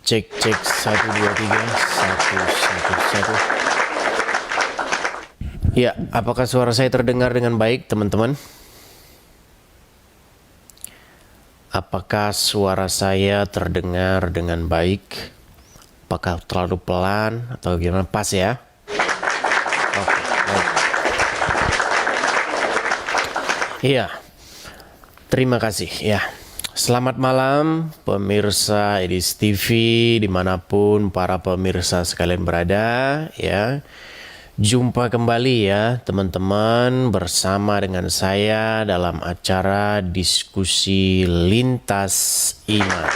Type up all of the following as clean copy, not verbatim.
Cek cek 1 2 3 1 1 1. Ya, apakah suara saya terdengar dengan baik, teman-teman? Apakah suara saya terdengar dengan baik? Apakah terlalu pelan atau gimana? Pas ya? Oke, baik. Iya, terima kasih ya. Selamat malam pemirsa Edis TV dimanapun para pemirsa sekalian berada ya. Jumpa kembali ya teman-teman bersama dengan saya dalam acara diskusi lintas iman.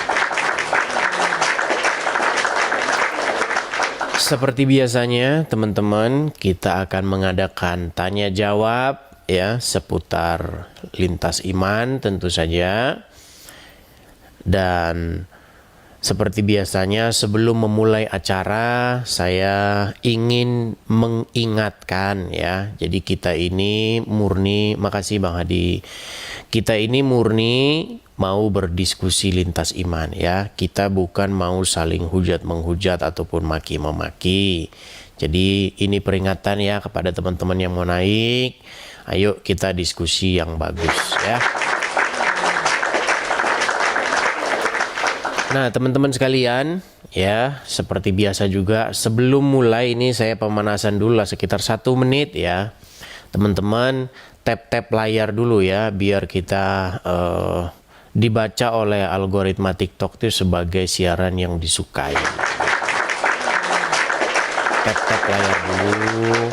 Seperti biasanya teman-teman, kita akan mengadakan tanya jawab ya seputar lintas iman tentu saja. Dan seperti biasanya sebelum memulai acara saya ingin mengingatkan ya. Jadi kita ini murni, makasih Bang Hadi. Kita ini murni mau berdiskusi lintas iman ya. Kita bukan mau saling hujat menghujat ataupun maki memaki. Jadi ini peringatan ya kepada teman-teman yang mau naik. Ayo kita diskusi yang bagus ya. Nah teman-teman sekalian ya, seperti biasa juga sebelum mulai ini saya pemanasan dulu lah sekitar 1 menit ya. Teman-teman tap-tap layar dulu ya biar kita dibaca oleh algoritma TikTok itu sebagai siaran yang disukai. Tap-tap layar dulu.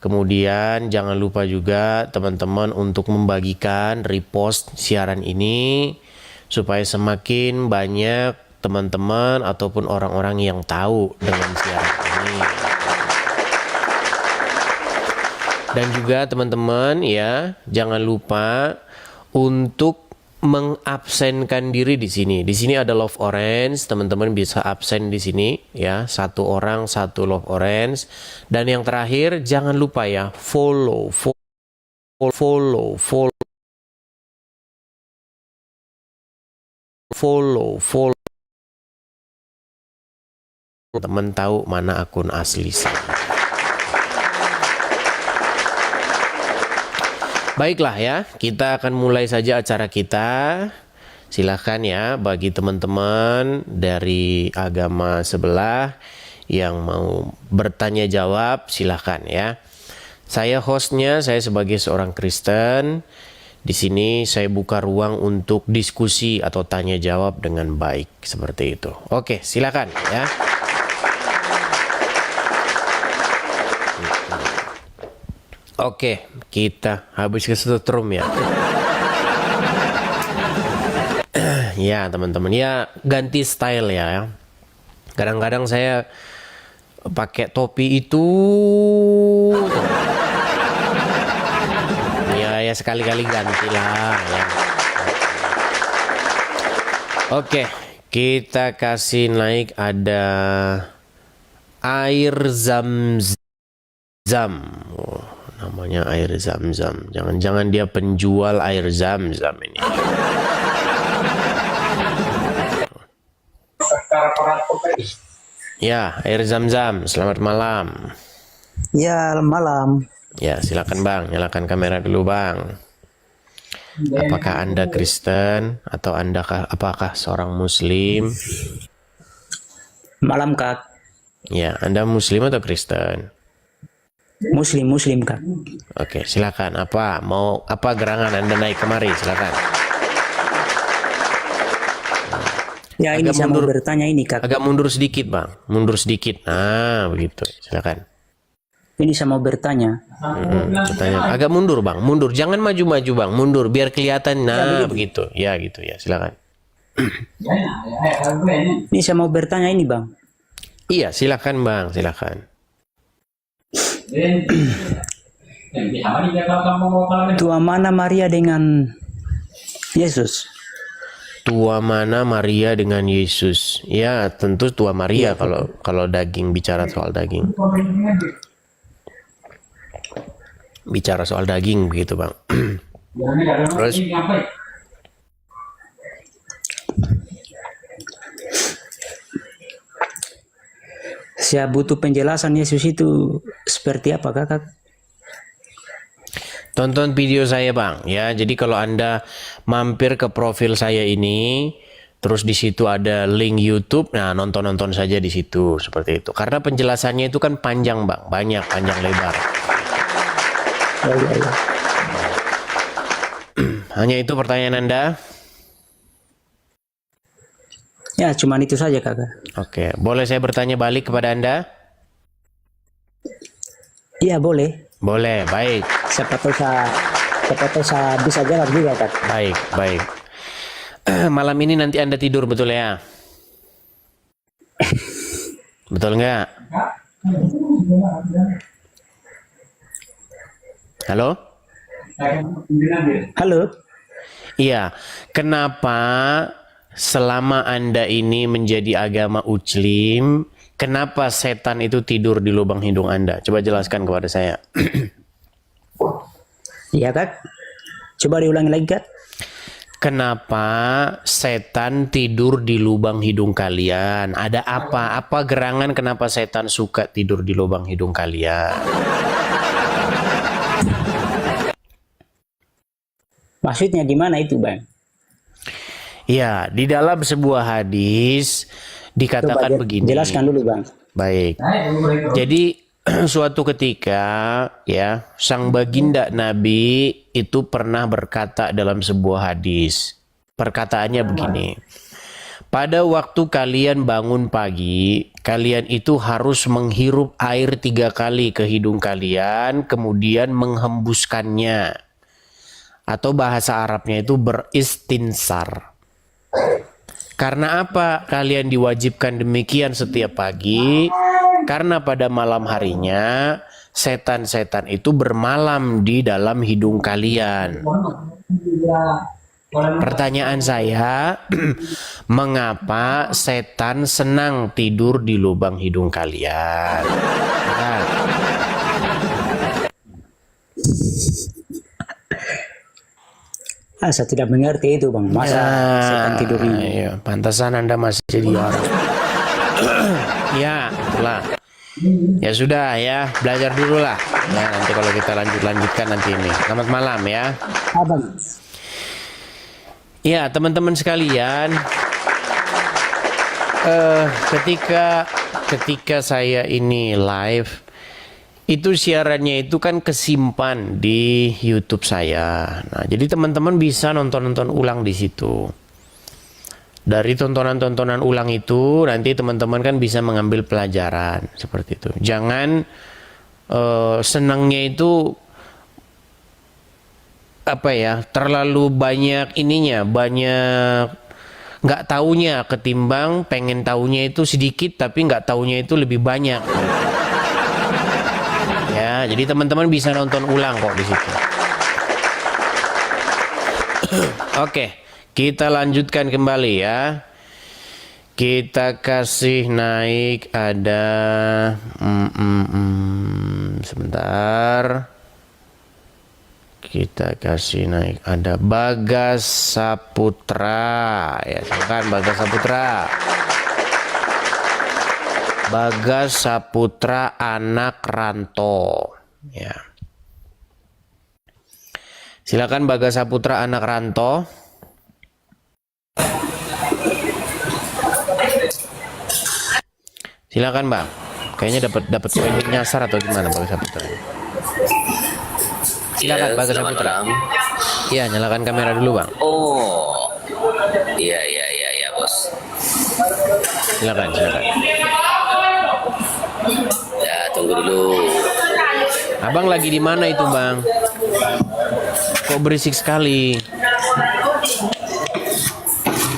Kemudian jangan lupa juga teman-teman untuk membagikan repost siaran ini supaya semakin banyak teman-teman ataupun orang-orang yang tahu dengan siaran ini. Dan juga teman-teman ya, jangan lupa untuk mengabsenkan diri di sini. Di sini ada love orange, teman-teman bisa absen di sini ya, 1 orang 1 love orange. Dan yang terakhir jangan lupa ya, follow teman tahu mana akun asli saya. Baiklah ya, kita akan mulai saja acara kita. Silahkan ya bagi teman-teman dari agama sebelah yang mau bertanya jawab, silahkan ya. Saya hostnya, saya sebagai seorang Kristen. Di sini saya buka ruang untuk diskusi atau tanya jawab dengan baik seperti itu. Oke, silakan ya. Oke, kita habis kesetrum ya. Ya teman-teman ya, ganti style ya. Kadang-kadang saya pakai topi itu. Ya sekali-kali gantilah ya. Oke, kita kasih naik ada air zam-zam. Oh, namanya air zam-zam. Jangan-jangan dia penjual air zam-zam ini. Ya, air zam-zam. Selamat malam. Ya, malam. Ya, silakan Bang, nyalakan kamera dulu Bang. Apakah Anda Kristen atau apakah seorang Muslim? Malam, Kak. Ya, Anda Muslim atau Kristen? Muslim, Kak. Oke, silakan. Mau apa gerangan Anda naik kemari? Silakan. Ya, ini saya mau bertanya ini, Kak. Agak mundur sedikit, Bang. Mundur sedikit. Nah, begitu. Silakan. Ini saya mau bertanya. Agak mundur Bang, mundur, jangan maju-maju Bang, mundur biar kelihatan. Nah, begitu. Ya gitu ya, silakan. Ini saya mau bertanya ini, Bang. Iya, silakan Bang, silakan. Tua mana Maria dengan Yesus? Tua mana Maria dengan Yesus? Ya, tentu tua Maria kalau daging, bicara soal daging. Bicara soal daging begitu Bang. Terus Saya butuh penjelasan Yesus itu seperti apa kakak? Tonton video saya bang ya. Jadi kalau Anda mampir ke profil saya ini, terus di situ ada link YouTube, nah nonton saja di situ seperti itu. Karena penjelasannya itu kan panjang bang, banyak, panjang lebar. Ya. Hanya itu pertanyaan Anda? Ya, cuman itu saja kakak. Oke, boleh saya bertanya balik kepada Anda? Iya boleh. Boleh, baik. Siapa tahu saya bisa jawab juga kak. Baik. Malam ini nanti Anda tidur betul ya? Betul nggak? Halo? Halo. Iya, kenapa selama Anda ini menjadi agama Muslim, kenapa setan itu tidur di lubang hidung Anda? Coba jelaskan kepada saya. Iya kak. Coba diulangi lagi kak. Kenapa setan tidur di lubang hidung kalian? Ada apa? Apa gerangan kenapa setan suka tidur di lubang hidung kalian? Maksudnya gimana itu bang? Ya, di dalam sebuah hadis dikatakan begini. Jelaskan dulu bang. Baik. Jadi suatu ketika ya, sang baginda Nabi itu pernah berkata dalam sebuah hadis. Perkataannya begini. Pada waktu kalian bangun pagi, kalian itu harus menghirup air 3 kali ke hidung kalian, kemudian menghembuskannya. Atau bahasa Arabnya itu beristinsar. Karena apa kalian diwajibkan demikian setiap pagi? Karena pada malam harinya setan-setan itu bermalam di dalam hidung kalian. Pertanyaan saya, mengapa setan senang tidur di lubang hidung kalian? Nah, Saya tidak mengerti itu bang. Masa setan tidur ini? iya, pantasan Anda masih jadi orang. Ya, lah. Ya sudah ya, belajar dulu lah. Ya, nanti kalau kita lanjutkan nanti ini. Selamat malam ya. Abang. Ya, teman-teman sekalian, ketika saya ini live, itu siarannya itu kan kesimpan di YouTube saya. Nah, jadi teman-teman bisa nonton ulang di situ. Dari tontonan-tontonan ulang itu nanti teman-teman kan bisa mengambil pelajaran seperti itu. Jangan senangnya itu apa ya, terlalu banyak ininya, banyak nggak taunya ketimbang pengen taunya itu sedikit tapi nggak taunya itu lebih banyak. Ya, jadi teman-teman bisa nonton ulang kok di situ. Oke, kita lanjutkan kembali ya. Kita kasih naik ada sebentar. Kita kasih naik ada Bagas Saputra. Ya, silakan Bagas Saputra. Bagas Saputra anak Ranto. Ya. Silakan Bagas Saputra anak Ranto. Silakan Bang. Kayaknya dapat poin nyasar atau gimana Bagas Saputra? Silakan Ya, Bagas selamat Saputra. malam. Iya, nyalakan kamera dulu Bang. Oh, iya bos. Silakan. Ya tunggu dulu. Abang lagi di mana itu Bang? Kok berisik sekali?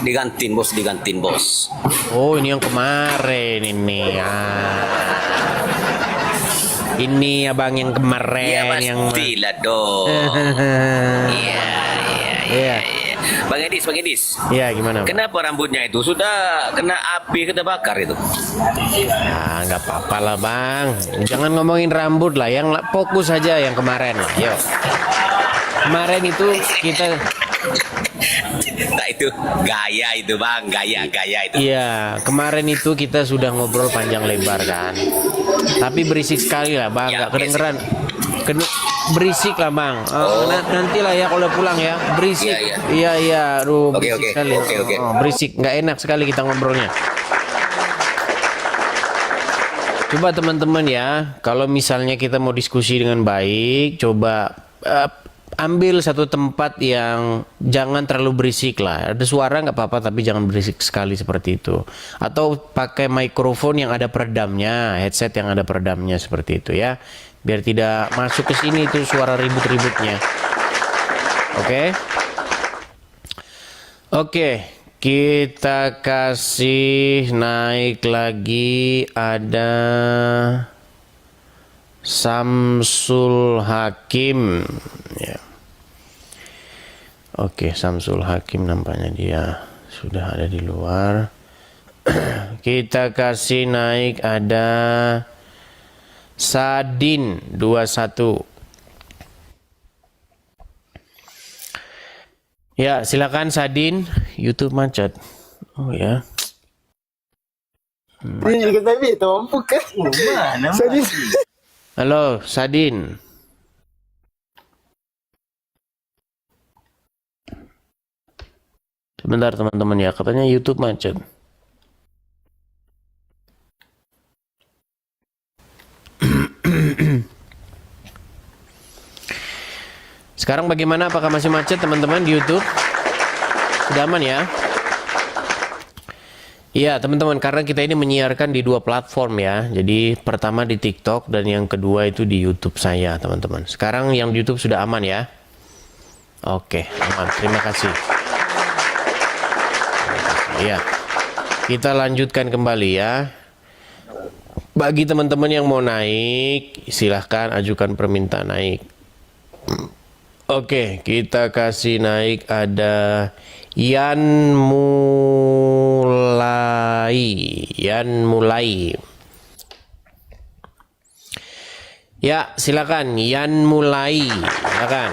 Digantiin bos. Oh, ini yang kemarin ini. Ini abang yang kemarin Iya yang pastilah dong. Iya. Iya. Bang Edis. Iya, gimana Bang? Kenapa rambutnya itu sudah kena api bakar itu? Ah, nggak apa-apa lah Bang. Jangan ngomongin rambut lah, yang fokus saja yang kemarin lah. Yuk. Kemarin itu kita Nah itu gaya itu bang, gaya itu. Iya, kemarin itu kita sudah ngobrol panjang lebar kan. Tapi berisik sekali lah bang, Ya, nggak kedengeran. Berisik lah bang. Nanti lah ya kalau pulang ya, berisik. Iya, Iya iya, aduh Oke, berisik oke. sekali. Oke. Berisik, nggak enak sekali kita ngobrolnya. Coba teman-teman ya, kalau misalnya kita mau diskusi dengan baik, coba ambil satu tempat yang jangan terlalu berisik lah. Ada suara nggak apa-apa, tapi jangan berisik sekali seperti itu. Atau pakai mikrofon yang ada peredamnya, headset yang ada peredamnya seperti itu ya, biar tidak masuk ke sini itu suara ribut-ributnya. Oke? Oke. Kita kasih naik lagi, ada Samsul Hakim ya. Oke, Samsul Hakim nampaknya dia sudah ada di luar. Kita kasih naik, ada Sadin 21. Ya, silakan Sadin. YouTube macet. Oh ya. Ini kita ambil tompu kan? Mana? Halo, Sadin. Sebentar teman-teman ya, katanya YouTube macet. Sekarang bagaimana? Apakah masih macet teman-teman di YouTube? Sudah aman ya? Iya teman-teman, karena kita ini menyiarkan di dua platform ya. Jadi pertama di TikTok dan yang kedua itu di YouTube saya teman-teman. Sekarang yang di YouTube sudah aman ya? Oke, aman. Terima kasih. Iya, kita lanjutkan kembali ya. Bagi teman-teman yang mau naik, silahkan ajukan permintaan naik. Oke, kita kasih naik, ada Yan Mulai. Ya, silakan Yan Mulai. Silakan.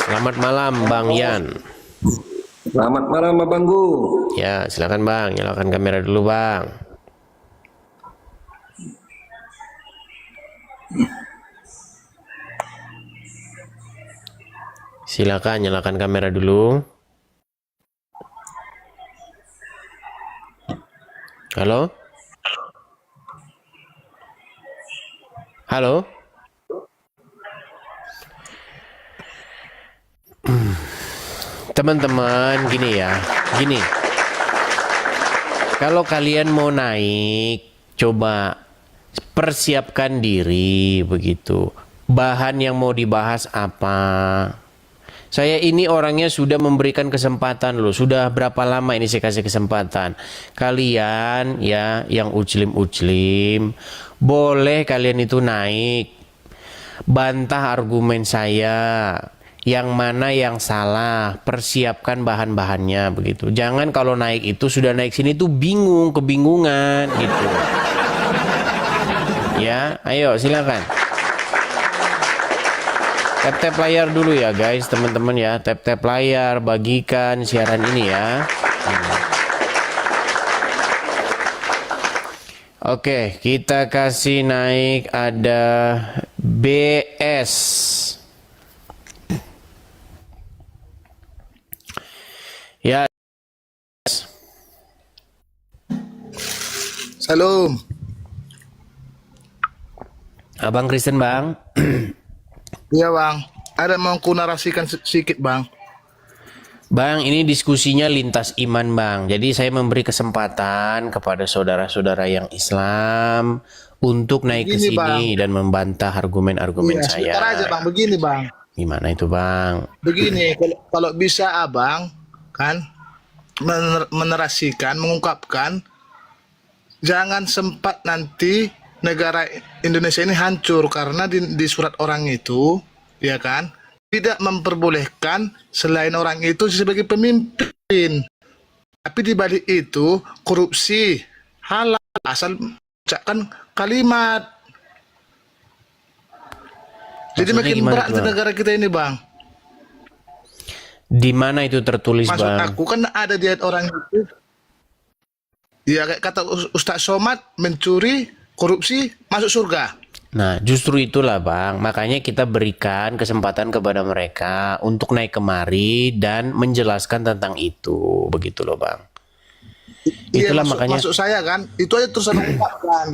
Selamat malam Bang Yan. Selamat malam Abangku. Ya, silakan Bang, nyalakan kamera dulu Bang. Silakan nyalakan kamera dulu. Halo? Halo? Teman-teman, gini ya. Gini. Kalau kalian mau naik, coba persiapkan diri begitu. Bahan yang mau dibahas apa? Saya ini orangnya sudah memberikan kesempatan loh. Sudah berapa lama ini saya kasih kesempatan. Kalian ya yang uclim-uclim, boleh kalian itu naik. Bantah argumen saya. Yang mana yang salah, persiapkan bahan-bahannya begitu. Jangan kalau naik itu sudah naik sini tuh bingung, kebingungan gitu. Ya, ayo silakan. Tap-tap layar dulu ya guys, teman-teman ya. Tap-tap layar, bagikan siaran ini ya. Oke, kita kasih naik, ada BS. Ya. Salam. Abang Kristen Bang. Iya bang. Ada mau ku narasikan sedikit bang. Bang, ini diskusinya lintas iman Bang. Jadi saya memberi kesempatan kepada saudara-saudara yang Islam untuk naik ke Begini, sini Bang. dan membantah argumen-argumen Iya, saya. sebentar aja bang. Begini bang. Gimana itu Bang? Begini, kalau bisa abang kan menerasikan, mengungkapkan, jangan sempat nanti negara Indonesia ini hancur karena di surat orang itu, ya kan, tidak memperbolehkan selain orang itu sebagai pemimpin. Tapi di balik itu korupsi halal asal ucapkan kalimat. Jadi Maksudnya makin gimana berat tuh, Bang? negara kita ini bang. Di mana itu tertulis, Maksud Bang? aku kan ada di ayat orang itu. Ya kayak kata Ustaz Somad, mencuri, korupsi, masuk surga. Nah, justru itulah Bang, makanya kita berikan kesempatan kepada mereka untuk naik kemari dan menjelaskan tentang itu, begitu loh Bang. Iya, Itulah makanya, maksud saya kan, itu aja terus abang ungkapkan.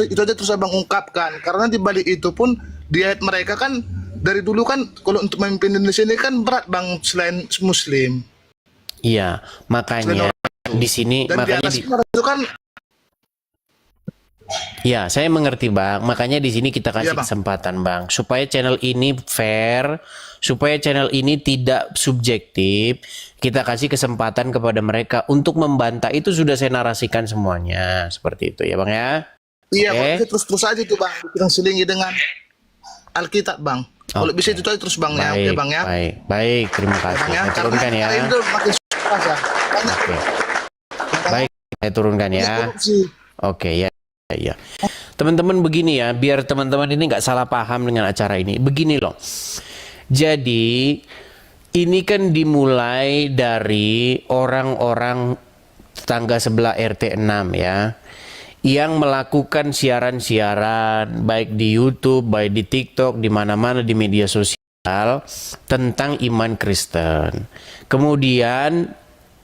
Itu aja terus abang ungkapkan. Karena di balik itu pun, di ayat mereka kan, dari dulu kan, kalau untuk memimpin Indonesia ini kan berat bang, selain Muslim. iya, makanya di sini, Dan di makanya atas itu kan, ya, saya mengerti Bang. Makanya di sini kita kasih Iya, Bang. kesempatan Bang, supaya channel ini fair, supaya channel ini tidak subjektif. Kita kasih kesempatan kepada mereka untuk membantah. Itu sudah saya narasikan semuanya, seperti itu ya Bang ya. iya, Oke. kalau bisa terus-terus aja tuh bang, kita selingi dengan Alkitab bang. Kalau Oke. bisa itu aja terus bang ya, Baik, ya bang ya. baik, baik. Terima kasih. Bang, ya. Saya turunkan ya. Karena ini tuh makin susah ya. Banyak Oke. Baik, saya turunkan ya. korupsi. Oke, ya, ya. Teman-teman begini ya, biar teman-teman ini nggak salah paham dengan acara ini. Begini loh. Jadi ini kan dimulai dari orang-orang tetangga sebelah RT 6 ya, yang melakukan siaran-siaran baik di YouTube, baik di TikTok, di mana-mana di media sosial tentang iman Kristen. Kemudian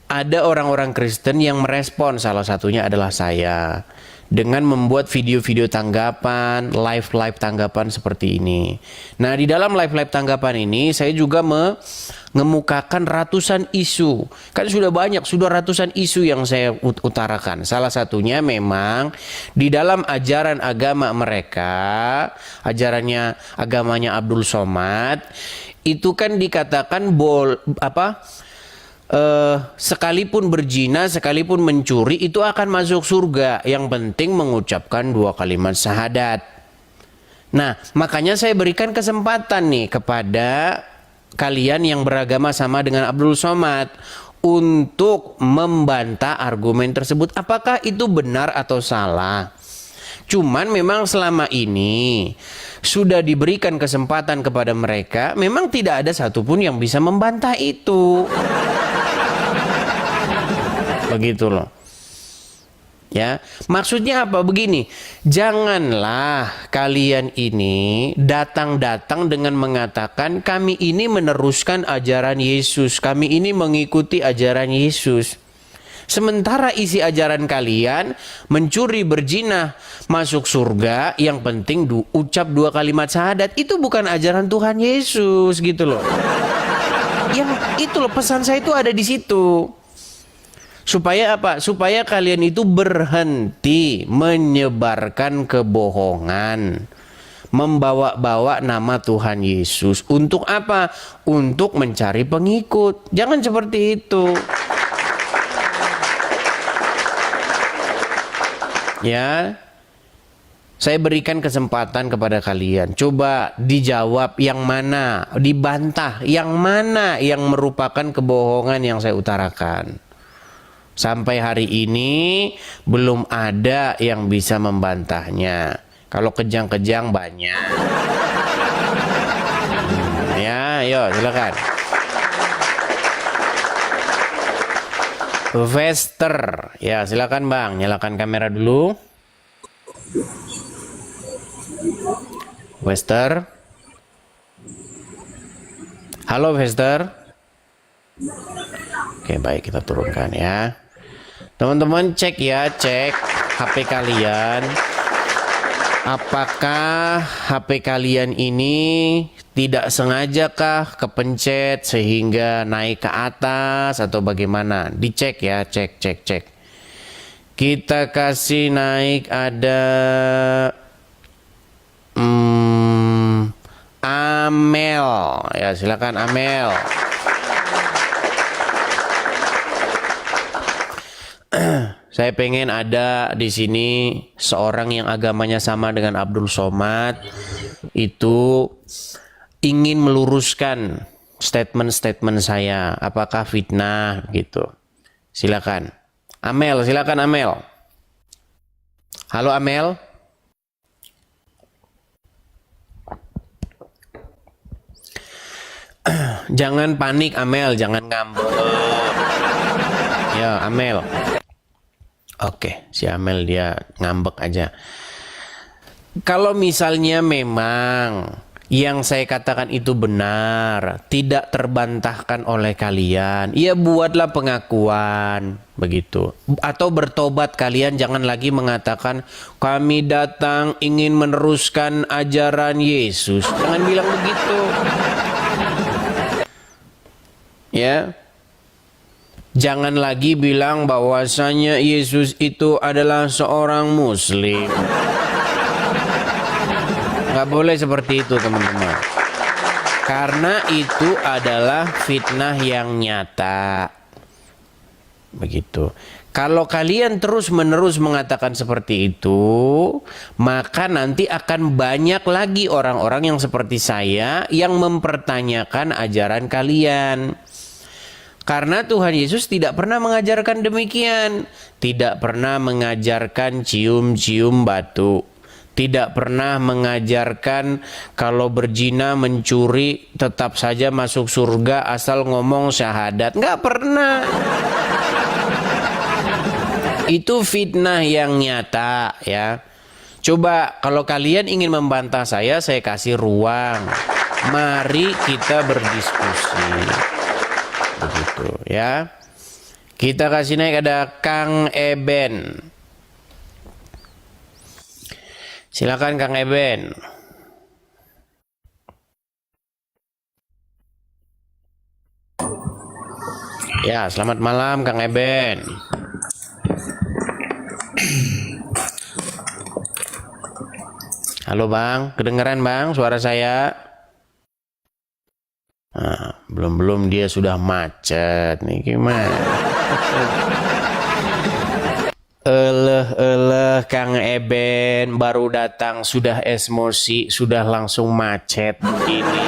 ada orang-orang Kristen yang merespon, salah satunya adalah saya, dengan membuat video-video tanggapan, live-live tanggapan seperti ini. Nah, di dalam live-live tanggapan ini saya juga mengemukakan ratusan isu. Kan sudah banyak, sudah ratusan isu yang saya utarakan. Salah satunya memang di dalam ajaran agama mereka, ajarannya agamanya Abdul Somad, itu kan dikatakan sekalipun berzina, sekalipun mencuri itu akan masuk surga. Yang penting mengucapkan 2 kalimat syahadat. Nah, makanya saya berikan kesempatan nih kepada kalian yang beragama sama dengan Abdul Somad untuk membantah argumen tersebut. Apakah itu benar atau salah? Cuman memang selama ini sudah diberikan kesempatan kepada mereka, memang tidak ada satupun yang bisa membantah itu. Begitu loh. Ya, maksudnya apa? Begini, janganlah kalian ini datang-datang dengan mengatakan kami ini meneruskan ajaran Yesus, kami ini mengikuti ajaran Yesus. Sementara isi ajaran kalian mencuri, berzina, masuk surga, yang penting ucap 2 kalimat syahadat. Itu bukan ajaran Tuhan Yesus gitu loh. Yang itu loh, pesan saya itu ada di situ. Supaya apa? Supaya kalian itu berhenti menyebarkan kebohongan, membawa-bawa nama Tuhan Yesus. Untuk apa? Untuk mencari pengikut. Jangan seperti itu. Ya, saya berikan kesempatan kepada kalian. Coba dijawab yang mana, dibantah yang mana yang merupakan kebohongan yang saya utarakan. Sampai hari ini belum ada yang bisa membantahnya. Kalau kejang-kejang banyak. Ya, ayo silakan. Vester, ya silakan Bang, nyalakan kamera dulu. Vester. Halo Vester. Oke, baik, kita turunkan ya. Teman-teman cek ya, cek HP kalian. Apakah HP kalian ini tidak sengajakah kepencet sehingga naik ke atas atau bagaimana? Dicek ya, cek. Kita kasih naik ada Amel. Ya, silakan Amel. Saya pengen ada di sini seorang yang agamanya sama dengan Abdul Somad, itu ingin meluruskan statement-statement saya, apakah fitnah gitu. Silakan. Amel, silakan Amel. Halo Amel. Jangan panik Amel, jangan ngambek. Ya Amel. Oke, si Amel dia ngambek aja. Kalau misalnya memang yang saya katakan itu benar, tidak terbantahkan oleh kalian, ya buatlah pengakuan begitu. Atau bertobat kalian, jangan lagi mengatakan kami datang ingin meneruskan ajaran Yesus. Jangan bilang begitu. Ya. Jangan lagi bilang bahwasanya Yesus itu adalah seorang muslim. Nggak boleh seperti itu teman-teman. Karena itu adalah fitnah yang nyata. Begitu. Kalau kalian terus-menerus mengatakan seperti itu, maka nanti akan banyak lagi orang-orang yang seperti saya yang mempertanyakan ajaran kalian. Karena Tuhan Yesus tidak pernah mengajarkan demikian. Tidak pernah mengajarkan cium-cium batu. Tidak pernah mengajarkan kalau berzina, mencuri tetap saja masuk surga asal ngomong syahadat. Nggak pernah. Itu fitnah yang nyata ya. Coba kalau kalian ingin membantah saya kasih ruang. Mari kita berdiskusi. Begitu ya. Kita kasih naik ada Kang Eben. Silakan Kang Eben. Ya, selamat malam Kang Eben. Halo Bang, kedengeran Bang suara saya? Nah, belum dia sudah macet nih gimana? Kang Eben baru datang sudah emosi, sudah langsung macet begini.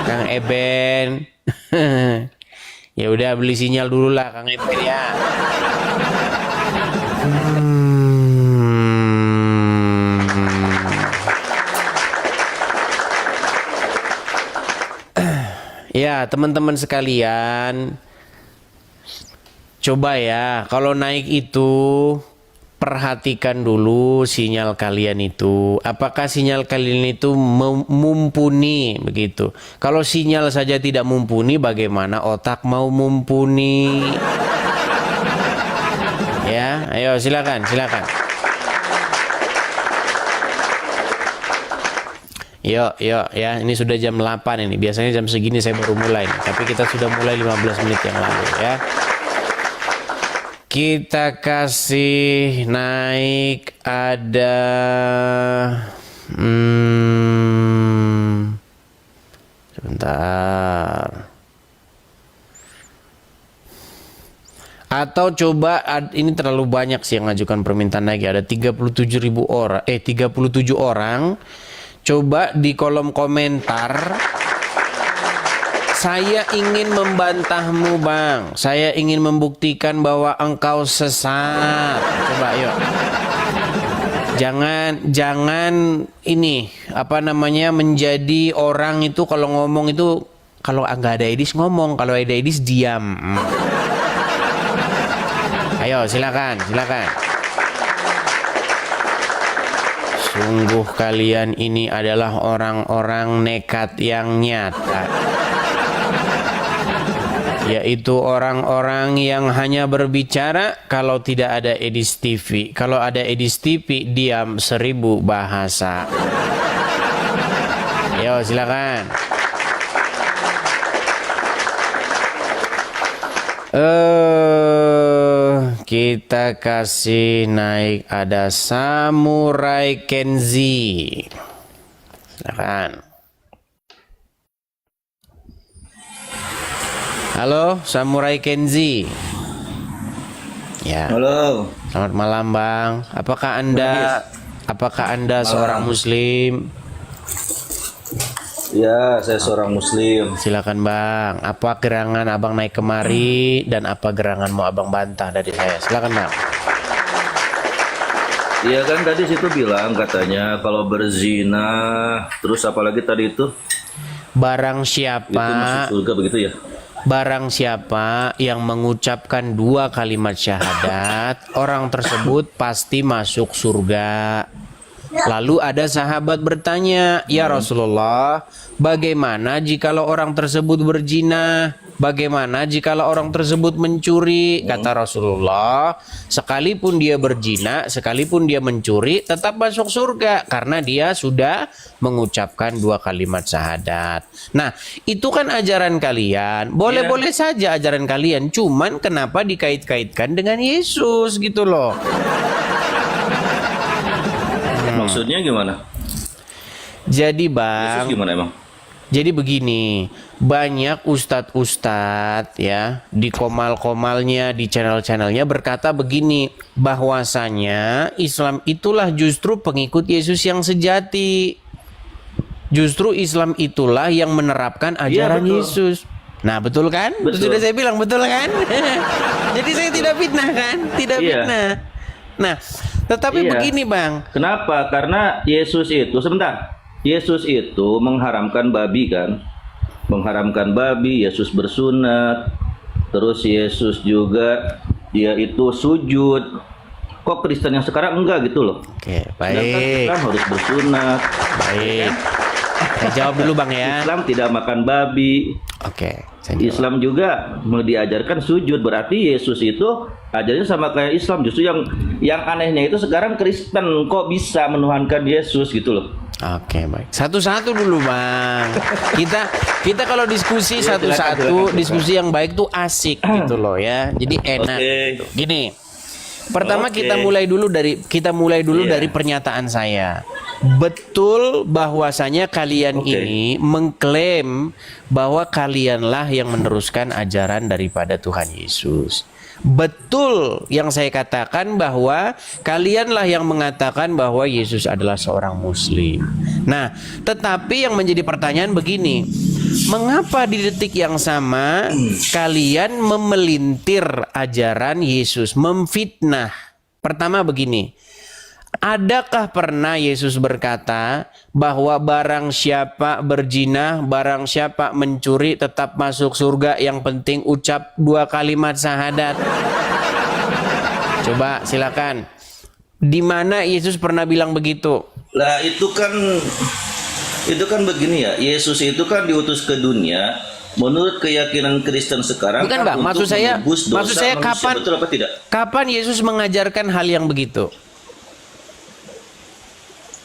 Kang Eben. Ya udah beli sinyal dulu lah Kang Eben ya. Ya, teman-teman sekalian, coba ya, kalau naik itu perhatikan dulu sinyal kalian itu. Apakah sinyal kalian itu mumpuni begitu? Kalau sinyal saja tidak mumpuni, bagaimana otak mau mumpuni? Ya, ayo silakan. Yuk ya, ini sudah jam 8 ini. Biasanya jam segini saya baru mulai nih. Tapi kita sudah mulai 15 menit yang lalu ya. Kita kasih naik ada sebentar. Atau coba ini terlalu banyak sih yang ngajukan permintaan naik. Ada 37.000 orang, 37 orang. Coba di kolom komentar, saya ingin membantahmu Bang, saya ingin membuktikan bahwa engkau sesat. Coba yuk. Jangan ini menjadi orang itu kalau ngomong itu, kalau nggak ada edis ngomong, kalau ada edis diam. Ayo silakan. Sungguh kalian ini adalah orang-orang nekat yang nyata. Yaitu orang-orang yang hanya berbicara kalau tidak ada edis TV. Kalau ada edis TV, diam 1000 bahasa. Ayo silakan. Kita kasih naik ada Samurai Kenzi. Silakan. Halo Samurai Kenzi. Ya. Halo. Selamat malam Bang. Apakah Anda seorang muslim? Ya, saya seorang muslim. Silakan Bang. Apa gerangan Abang naik kemari dan apa gerangan mau Abang bantah dari saya? Silakan Bang. Iya kan tadi situ bilang katanya kalau berzina, terus apalagi tadi itu? Barang Itu masuk siapa surga begitu ya? Barang siapa yang mengucapkan 2 kalimat syahadat, orang tersebut pasti masuk surga. Lalu ada sahabat bertanya, "Ya Rasulullah, bagaimana jikalau orang tersebut berzina? Bagaimana jikalau orang tersebut mencuri?" Kata Rasulullah, sekalipun dia berzina, sekalipun dia mencuri, tetap masuk surga karena dia sudah mengucapkan 2 kalimat syahadat. Nah, itu kan ajaran kalian. Boleh-boleh saja ajaran kalian, cuman kenapa dikait-kaitkan dengan Yesus gitu loh. Maksudnya gimana? Jadi Yesus Bang, gimana emang? jadi begini, banyak ustadz-ustadz ya di komal-komalnya, di channel-channelnya berkata begini, bahwasanya Islam itulah justru pengikut Yesus yang sejati. Justru Islam itulah yang menerapkan ajaran betul. Yesus. Nah, betul kan? Betul. Sudah saya bilang betul kan? Jadi saya tidak fitnah kan? Tidak Iya. fitnah. Nah, tetapi Iya. begini Bang. Kenapa? Karena Yesus itu, sebentar, Yesus itu mengharamkan babi kan? Mengharamkan babi, Yesus bersunat. Terus Yesus juga, dia itu sujud. Kok Kristen yang sekarang enggak gitu loh? Oke, Sedangkan baik. kita harus bersunat. Baik. Saya jawab dulu Bang ya. Islam tidak makan babi. Oke, saya jawab. Islam juga mau diajarkan sujud, berarti Yesus itu ajarnya sama kayak Islam. Justru yang anehnya itu sekarang Kristen kok bisa menuhankan Yesus gitu loh. Oke, baik. Satu-satu dulu Bang. Kita kalau diskusi Iya, satu-satu, silakan. diskusi yang baik tuh asik gitu loh ya. Jadi enak. Oke. Gini. Pertama Oke. kita mulai dulu Iya. dari pernyataan saya. Betul bahwasanya kalian Oke. ini mengklaim bahwa kalianlah yang meneruskan ajaran daripada Tuhan Yesus. Betul yang saya katakan bahwa kalianlah yang mengatakan bahwa Yesus adalah seorang muslim. Nah, tetapi yang menjadi pertanyaan begini, mengapa di detik yang sama kalian memelintir ajaran Yesus, memfitnah? Pertama begini, adakah pernah Yesus berkata bahwa barang siapa berzina, barang siapa mencuri tetap masuk surga, yang penting ucap 2 kalimat syahadat? Coba silakan. Di mana Yesus pernah bilang begitu? Lah itu kan begini ya. Yesus itu kan diutus ke dunia menurut keyakinan Kristen sekarang. Bukan kan Bang, untuk maksud saya menebus dosa manusia. kapan Betul apa tidak? kapan Yesus mengajarkan hal yang begitu?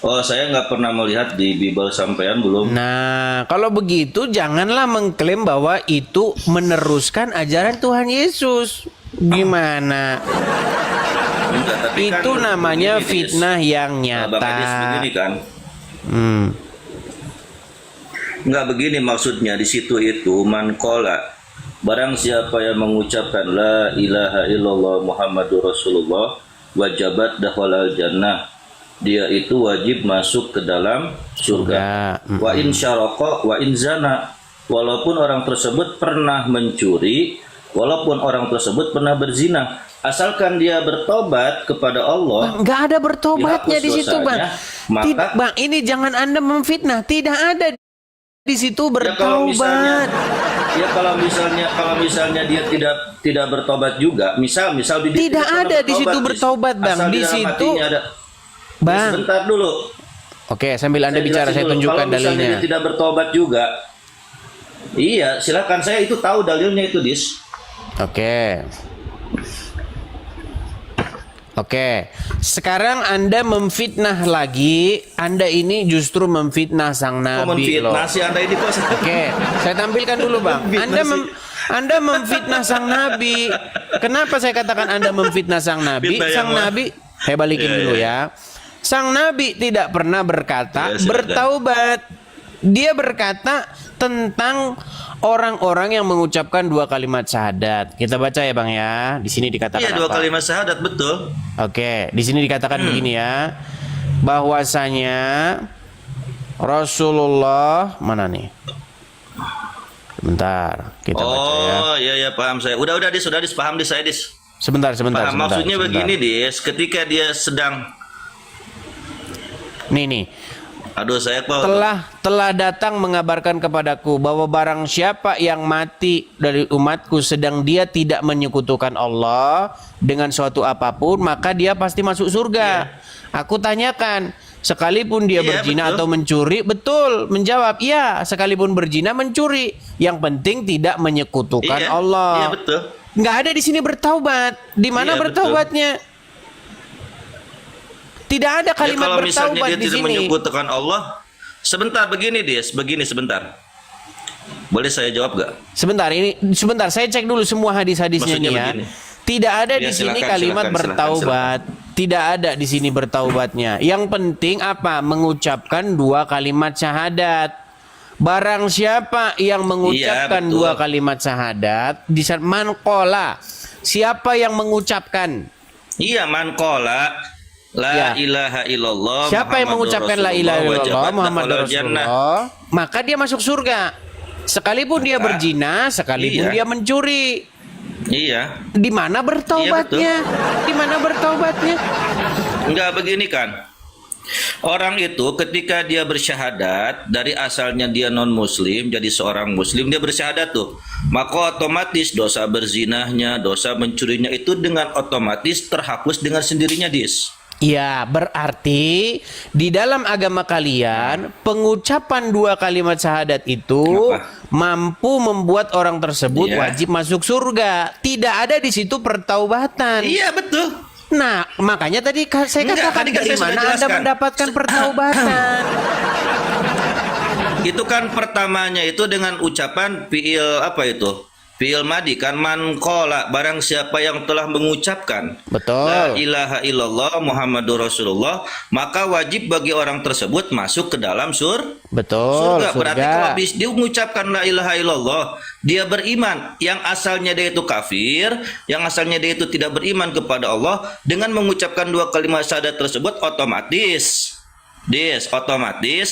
Oh, saya nggak pernah melihat di Bible sampean belum. Nah, kalau begitu janganlah mengklaim bahwa itu meneruskan ajaran Tuhan Yesus. Gimana? Enggak, tapi Itu kan namanya begini, Dis. fitnah yang Bang Adis, begini nyata. kan. Hmm. Enggak begini maksudnya di situ itu mankola. Barang siapa yang mengucapkan la ilaha illallah Muhammadur Rasulullah wajabat dakhalal jannah. Dia itu wajib masuk ke dalam surga. Surga. Wa in syaraqa wa in zana. Walaupun orang tersebut pernah mencuri, walaupun orang tersebut pernah berzina, asalkan dia bertobat kepada Allah. Nggak ada bertobatnya di situ, Bang. dosanya, maka- Tidak, Bang, ini jangan Anda memfitnah. Tidak ada di situ Ya kalau misalnya, bertobat. kalau misalnya dia tidak bertobat juga, misal dia Tidak pernah ada di situ bertobat, Bang. asal Di dalam situ, hatinya ada. Bang. Ya, sebentar dulu. Oke, sambil Anda bicara, jelasin saya dulu. tunjukkan Kalau misalnya dalilnya. dia tidak bertobat juga, iya, silakan, saya itu tahu dalilnya itu, Dis. Oke. Oke, sekarang Anda memfitnah lagi. Anda ini justru memfitnah sang Kok Nabi loh. menfitnah sih Anda ini kok? Oke, saya tampilkan dulu Bang. Anda memfitnah sang Nabi. Kenapa saya katakan Anda memfitnah sang Nabi? Fitnah yang Sang mana? Nabi, saya balikin Iya, dulu iya. ya. Sang Nabi tidak pernah berkata Iya, silakan. bertaubat. Dia berkata tentang orang-orang yang mengucapkan 2 kalimat syahadat. Kita baca ya Bang ya. Di sini dikatakan Iya, 2 apa? kalimat syahadat, betul. Oke, di sini dikatakan begini ya, bahwasanya Rasulullah mana nih? Sebentar, kita baca ya. Oh, iya paham saya. Udah Dis, paham Dis, saya Dis. Sebentar. Paham, maksudnya sebentar. begini Dis, ketika dia sedang Nih, Aduh, saya kok telah datang mengabarkan kepadaku bahwa barang siapa yang mati dari umatku sedang dia tidak menyekutukan Allah dengan suatu apapun, maka dia pasti masuk surga. Aku tanyakan, sekalipun dia berzina betul. atau mencuri, betul, menjawab, iya, sekalipun berzina mencuri, yang penting tidak menyekutukan Allah. Iya, betul. Nggak ada di sini bertaubat. Di mana Iya, bertaubatnya? Tidak ada kalimat kalau misalnya bertaubat dia di tidak sini. menyekutukan Allah, sebentar begini sebentar. Boleh saya jawab gak? Sebentar, saya cek dulu semua hadis-hadisnya Maksudnya nih ya. begini. Tidak ada di sini Silakan, kalimat silakan, bertaubat. Tidak ada di sini bertaubatnya. Yang penting apa? Mengucapkan 2 kalimat syahadat. Barang siapa yang mengucapkan Iya, betul. 2 kalimat syahadat, di saat manqola, siapa yang mengucapkan? Iya, man qala la ilaha illallah. Siapa yang mengucapkan la ilaha illallah Muhammad Rasulullah, Rasulullah, maka dia masuk surga. Sekalipun dia berzina, sekalipun Iya. dia mencuri. Iya. Di mana bertaubatnya? Di mana bertaubatnya? Enggak, begini kan. Orang itu ketika dia bersyahadat, dari asalnya dia non muslim jadi seorang muslim, dia bersyahadat tuh, maka otomatis dosa berzinahnya, dosa mencurinya itu dengan otomatis terhapus dengan sendirinya, Dis. Ya, berarti di dalam agama kalian pengucapan 2 kalimat syahadat itu Apa? mampu membuat orang tersebut Iya. wajib masuk surga. Tidak ada di situ pertaubatan. Iya, betul. Nah, makanya tadi saya Enggak, katakan tadi kan dari saya sudah mana Anda jelaskan. mendapatkan pertaubatan. Itu kan pertamanya itu dengan ucapan fiil apa itu? Fiil madi kan, man qala, barang siapa yang telah mengucapkan Betul. la ilaha illallah Muhammadur Rasulullah, maka wajib bagi orang tersebut masuk ke dalam Betul, surga. Berarti kalau surga. dia mengucapkan la ilaha illallah, dia beriman, yang asalnya dia itu kafir, yang asalnya dia itu tidak beriman kepada Allah, dengan mengucapkan 2 kalimat syahadat tersebut otomatis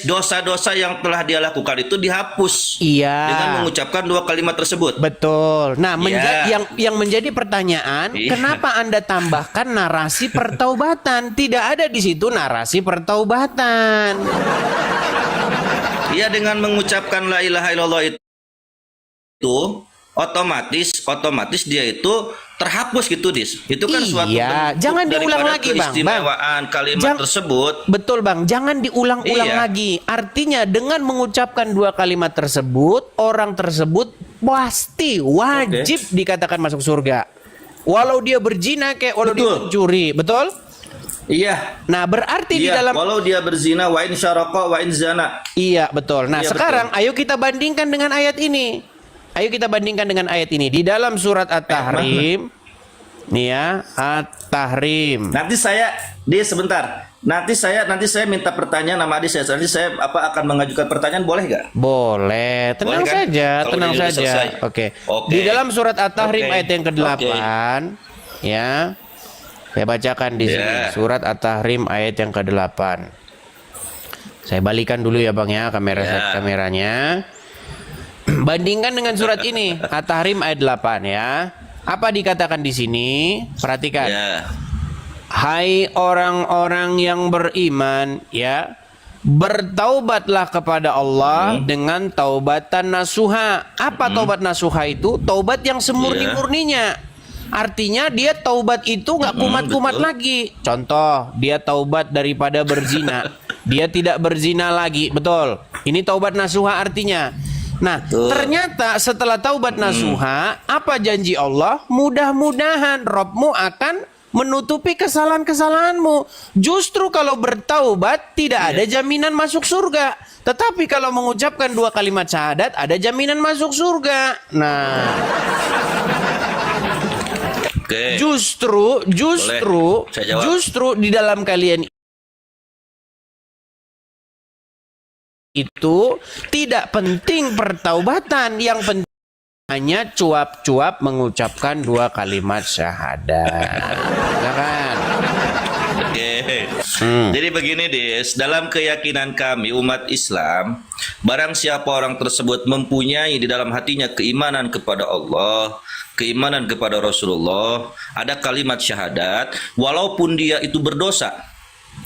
dosa-dosa yang telah dia lakukan itu dihapus. Iya. Dengan mengucapkan 2 kalimat tersebut. Betul. Nah, Iya. yang menjadi pertanyaan, Iya. kenapa Anda tambahkan narasi pertaubatan? Tidak ada di situ narasi pertaubatan. Iya, dengan mengucapkan la ilaha illallah itu otomatis dia itu terhapus gitu, Dis. Itu kan suatu Iya, bentuk jangan diulang daripada lagi, Bang. keistimewaan kalimat tersebut. Betul, Bang. Jangan diulang-ulang Iya. lagi. Artinya dengan mengucapkan 2 kalimat tersebut, orang tersebut pasti wajib dikatakan masuk surga. Walau dia berzina kayak walau dia Betul. mencuri, betul? Iya. Nah, berarti di Iya, dalam walau dia berzina, wa in syaraqa wa in zana. Iya, betul. Nah, Iya, sekarang ayo kita bandingkan dengan ayat ini. Di dalam surat At-Tahrim. Nih ya, At-Tahrim. Nanti saya sebentar. Nanti saya minta pertanyaan sama adik saya. Nanti saya akan mengajukan pertanyaan, boleh gak? Boleh, tenang Boleh kan? saja, Kalau tenang dia udah saja. selesai. Oke. Oke. Di dalam surat At-Tahrim Oke. ayat yang ke-8, ya. Saya bacakan di sini, surat At-Tahrim ayat yang ke-8. Saya balikan dulu ya, Bang ya, kameranya. Bandingkan dengan surat ini, At-Tahrim ayat 8 ya. Apa dikatakan di sini? Perhatikan. Ya. Hai orang-orang yang beriman, ya, bertaubatlah kepada Allah dengan taubatan nasuha. Apa taubat nasuha itu? Taubat yang semurni-murninya. Artinya dia taubat itu nggak kumat-kumat betul. lagi. Contoh, dia taubat daripada berzina. Dia tidak berzina lagi, betul. Ini taubat nasuha artinya. Nah, ternyata setelah taubat nasuha, apa janji Allah? Mudah-mudahan Robmu akan menutupi kesalahan-kesalahanmu. Justru kalau bertaubat tidak ada jaminan masuk surga. Tetapi kalau mengucapkan 2 kalimat syahadat ada jaminan masuk surga. Nah, Oke. justru Saya jawab. di dalam kalian itu tidak penting pertaubatan, yang penting hanya cuap-cuap mengucapkan 2 kalimat syahadat. Ya kan? Oke. Jadi begini, Des, dalam keyakinan kami umat Islam, barang siapa orang tersebut mempunyai di dalam hatinya keimanan kepada Allah, keimanan kepada Rasulullah, ada kalimat syahadat, walaupun dia itu berdosa,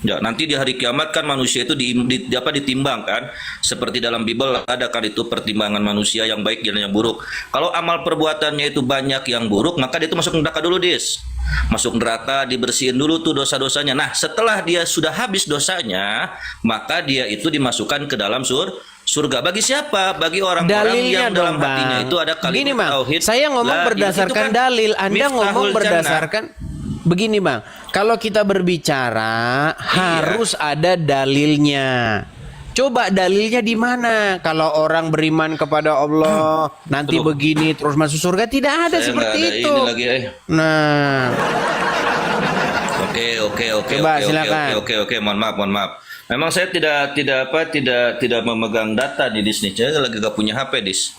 Ya, nanti di hari kiamat kan manusia itu ditimbang kan, seperti dalam Bible ada kan itu pertimbangan manusia yang baik dan yang buruk. Kalau amal perbuatannya itu banyak yang buruk, maka dia itu masuk neraka dulu, Dis. Masuk neraka, dibersihin dulu tuh dosa-dosanya. Nah, setelah dia sudah habis dosanya, maka dia itu dimasukkan ke dalam surga. Bagi siapa? Bagi orang-orang yang dalam hatinya itu ada Gini, kalimat Bang, tauhid. saya ngomong berdasarkan dalil, Anda ngomong berdasarkan begini, Bang. Kalau kita berbicara harus ada dalilnya. Coba dalilnya di mana? Kalau orang beriman kepada Allah nanti begini terus masuk surga, tidak ada Saya seperti nggak ada itu. ini lagi, Nah, Oke, Coba, silakan. Oke, mohon maaf. Memang saya tidak memegang data di Disney. Saya lagi gak punya HP, Dis.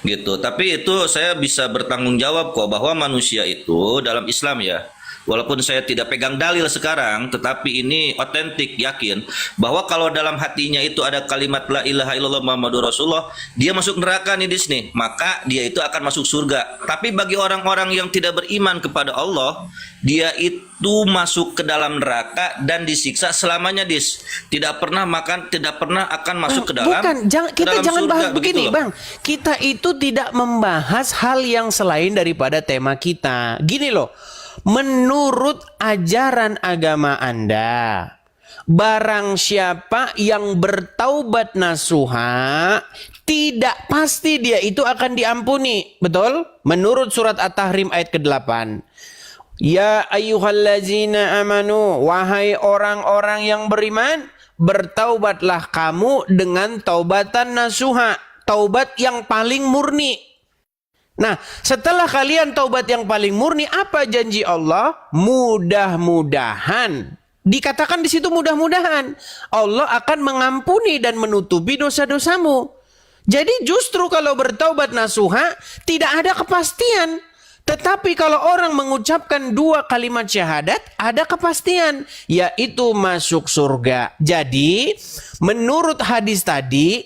Gitu. Tapi itu saya bisa bertanggung jawab kok bahwa manusia itu dalam Islam ya. Walaupun saya tidak pegang dalil sekarang, tetapi ini otentik, yakin bahwa kalau dalam hatinya itu ada kalimat la ilaha illallah Muhammadur Rasulullah, dia masuk neraka nih Dis nih, maka dia itu akan masuk surga. Tapi bagi orang-orang yang tidak beriman kepada Allah, dia itu masuk ke dalam neraka dan disiksa selamanya, Dis. Tidak pernah makan, tidak pernah akan masuk ke dalam. Bukan, kita dalam jangan surga, bahas begini, loh. Bang. Kita itu tidak membahas hal yang selain daripada tema kita. Gini loh. Menurut ajaran agama Anda, barang siapa yang bertaubat nasuha, tidak pasti dia itu akan diampuni. Betul? Menurut surat At-Tahrim ayat ke-8. Ya ayyuhallazina amanu, wahai orang-orang yang beriman, bertaubatlah kamu dengan taubatan nasuha, taubat yang paling murni. Nah, setelah kalian taubat yang paling murni, apa janji Allah? Mudah-mudahan. Dikatakan di situ mudah-mudahan Allah akan mengampuni dan menutupi dosa-dosamu. Jadi justru kalau bertaubat nasuha tidak ada kepastian. Tetapi kalau orang mengucapkan 2 kalimat syahadat, ada kepastian, yaitu masuk surga. Jadi menurut hadis tadi,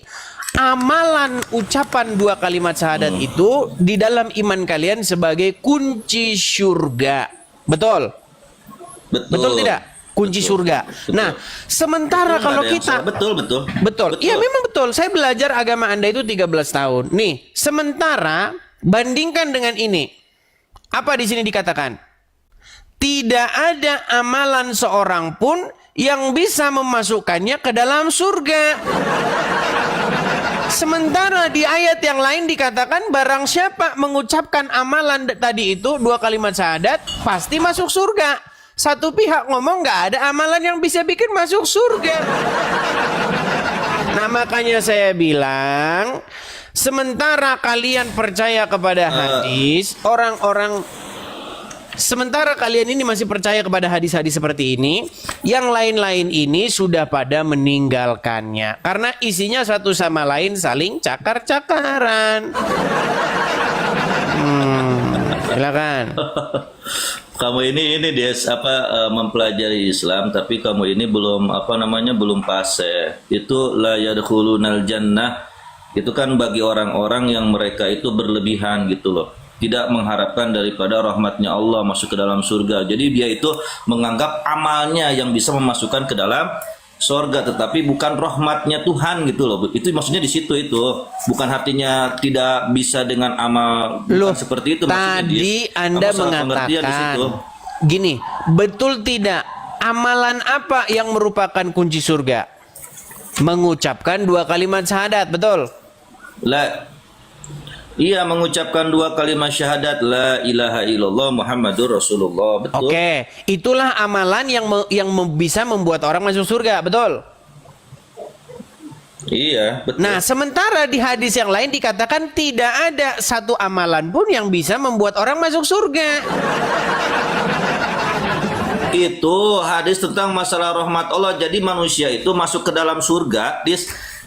amalan ucapan 2 kalimat syahadat itu di dalam iman kalian sebagai kunci surga. Betul? Betul tidak? Kunci surga. Betul. Nah, sementara Nggak kalau ada yang kita salah. Betul. Iya, memang betul. Saya belajar agama Anda itu 13 tahun. Nih, sementara bandingkan dengan ini. Apa di sini dikatakan? Tidak ada amalan seorang pun yang bisa memasukkannya ke dalam surga. Sementara di ayat yang lain dikatakan barang siapa mengucapkan amalan tadi itu 2 kalimat syahadat pasti masuk surga. Satu pihak ngomong nggak ada amalan yang bisa bikin masuk surga. Nah, makanya saya bilang, sementara kalian percaya kepada hadis, sementara kalian ini masih percaya kepada hadis-hadis seperti ini, yang lain-lain ini sudah pada meninggalkannya. Karena isinya satu sama lain saling cakar-cakaran. Silakan. Kamu ini Des mempelajari Islam tapi kamu ini belum belum fase. Itu la yadkhulunal jannah. Itu kan bagi orang-orang yang mereka itu berlebihan gitu loh. Tidak mengharapkan daripada rahmatnya Allah masuk ke dalam surga. Jadi dia itu menganggap amalnya yang bisa memasukkan ke dalam surga, tetapi bukan rahmatnya Tuhan gitu loh. Itu maksudnya di situ itu. Bukan artinya tidak bisa dengan amal. Bukan seperti itu maksudnya. Tadi Anda mengatakan gini, betul tidak? Amalan apa yang merupakan kunci surga? Mengucapkan 2 kalimat syahadat, betul? Iya, mengucapkan 2 kalimat syahadat la ilaha illallah Muhammadur Rasulullah. Betul. Oke, itulah amalan yang bisa membuat orang masuk surga, betul? Iya, betul. Nah, sementara di hadis yang lain dikatakan tidak ada satu amalan pun yang bisa membuat orang masuk surga. Itu hadis tentang masalah rahmat Allah. Jadi manusia itu masuk ke dalam surga,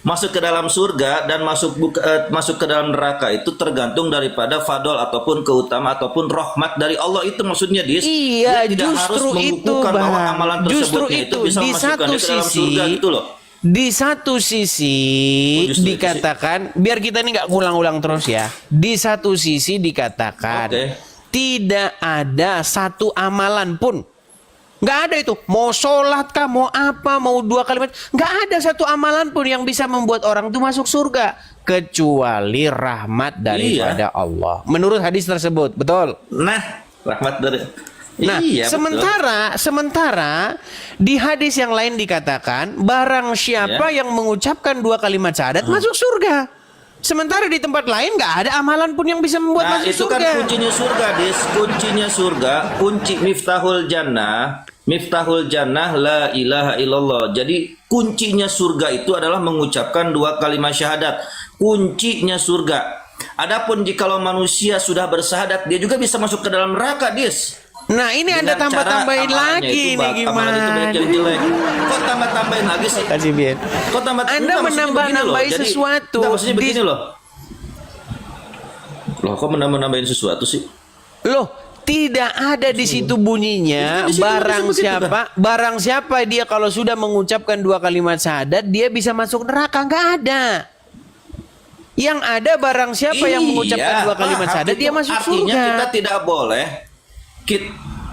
masuk ke dalam surga dan masuk ke dalam neraka itu tergantung daripada fadol ataupun keutamaan ataupun rahmat dari Allah, itu maksudnya Iya, dia tidak justru harus itu, bahwa amalan justru tersebutnya itu bisa di memasukkannya satu ke dalam sisi surga gitu loh. Di satu sisi dikatakan, biar kita ini nggak ulang-ulang terus ya. Di satu sisi dikatakan tidak ada satu amalan pun Nggak ada itu. Mau sholat kah, mau apa, mau 2 kalimat. Nggak ada satu amalan pun yang bisa membuat orang itu masuk surga. Kecuali rahmat daripada Allah. Menurut hadis tersebut. Betul? Nah, rahmat dari. Nah, Iya, sementara di hadis yang lain dikatakan barang siapa yang mengucapkan 2 kalimat syahadat masuk surga. Sementara di tempat lain nggak ada amalan pun yang bisa membuat Nah, masuk itu surga. kan kuncinya surga, Dis. Kuncinya surga, kunci miftahul jannah. Miftahul jannah la ilaha illallah. Jadi kuncinya surga itu adalah mengucapkan 2 kalimat syahadat. Kuncinya surga. Adapun jikalau manusia sudah bersahadat, dia juga bisa masuk ke dalam neraka, Dis. Nah, ini Dengan Anda cara tambah-tambahin amalannya lagi itu, nih amalan itu banyak yang gimana? jelek. Kok tambah-tambahin lagi sih? Kasih Bien. Kok tambah Anda enggak, maksudnya menambah-nambahin begini loh. Jadi, sesuatu. enggak, maksudnya begini Di- loh. Loh, kok menambah-nambahin sesuatu sih? Loh, tidak ada di situ bunyinya Di situ barang begitu, siapa dia kalau sudah mengucapkan 2 kalimat syahadat dia bisa masuk neraka. Nggak ada. Yang ada barang siapa yang mengucapkan 2 kalimat syahadat dia masuk artinya surga. kita tidak boleh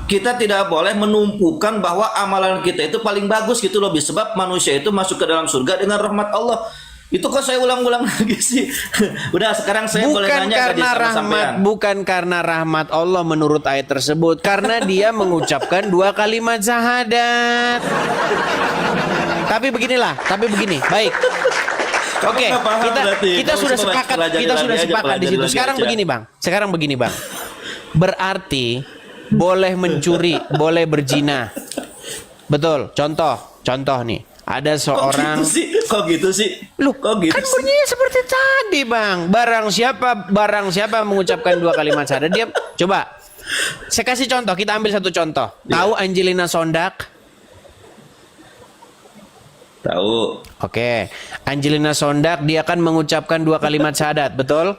kita tidak boleh menumpukan bahwa amalan kita itu paling bagus gitu loh, sebab manusia itu masuk ke dalam surga dengan rahmat Allah. Itu kok saya ulang-ulang lagi sih. Udah, sekarang saya boleh Bukan nanya karena sama rahmat, sampean. bukan karena rahmat Allah menurut ayat tersebut, karena dia mengucapkan 2 kalimat syahadat. Tapi begini, baik. Oke, nggak paham berarti. kita Kamu sudah coba sepakat, pelajari kita lagi sudah aja, sepakat di pelajari situ. lagi Sekarang begini, Bang. Berarti boleh mencuri, boleh berzina. Betul. Contoh nih. Ada seorang Kok gitu sih? Loh, Kok gitu kan sih? bunyinya seperti tadi, Bang. Barang siapa mengucapkan 2 kalimat syahadat dia coba. Saya kasih contoh, kita ambil satu contoh. Tahu Angelina Sondak? Tahu. Oke. Angelina Sondak dia akan mengucapkan 2 kalimat syahadat, betul?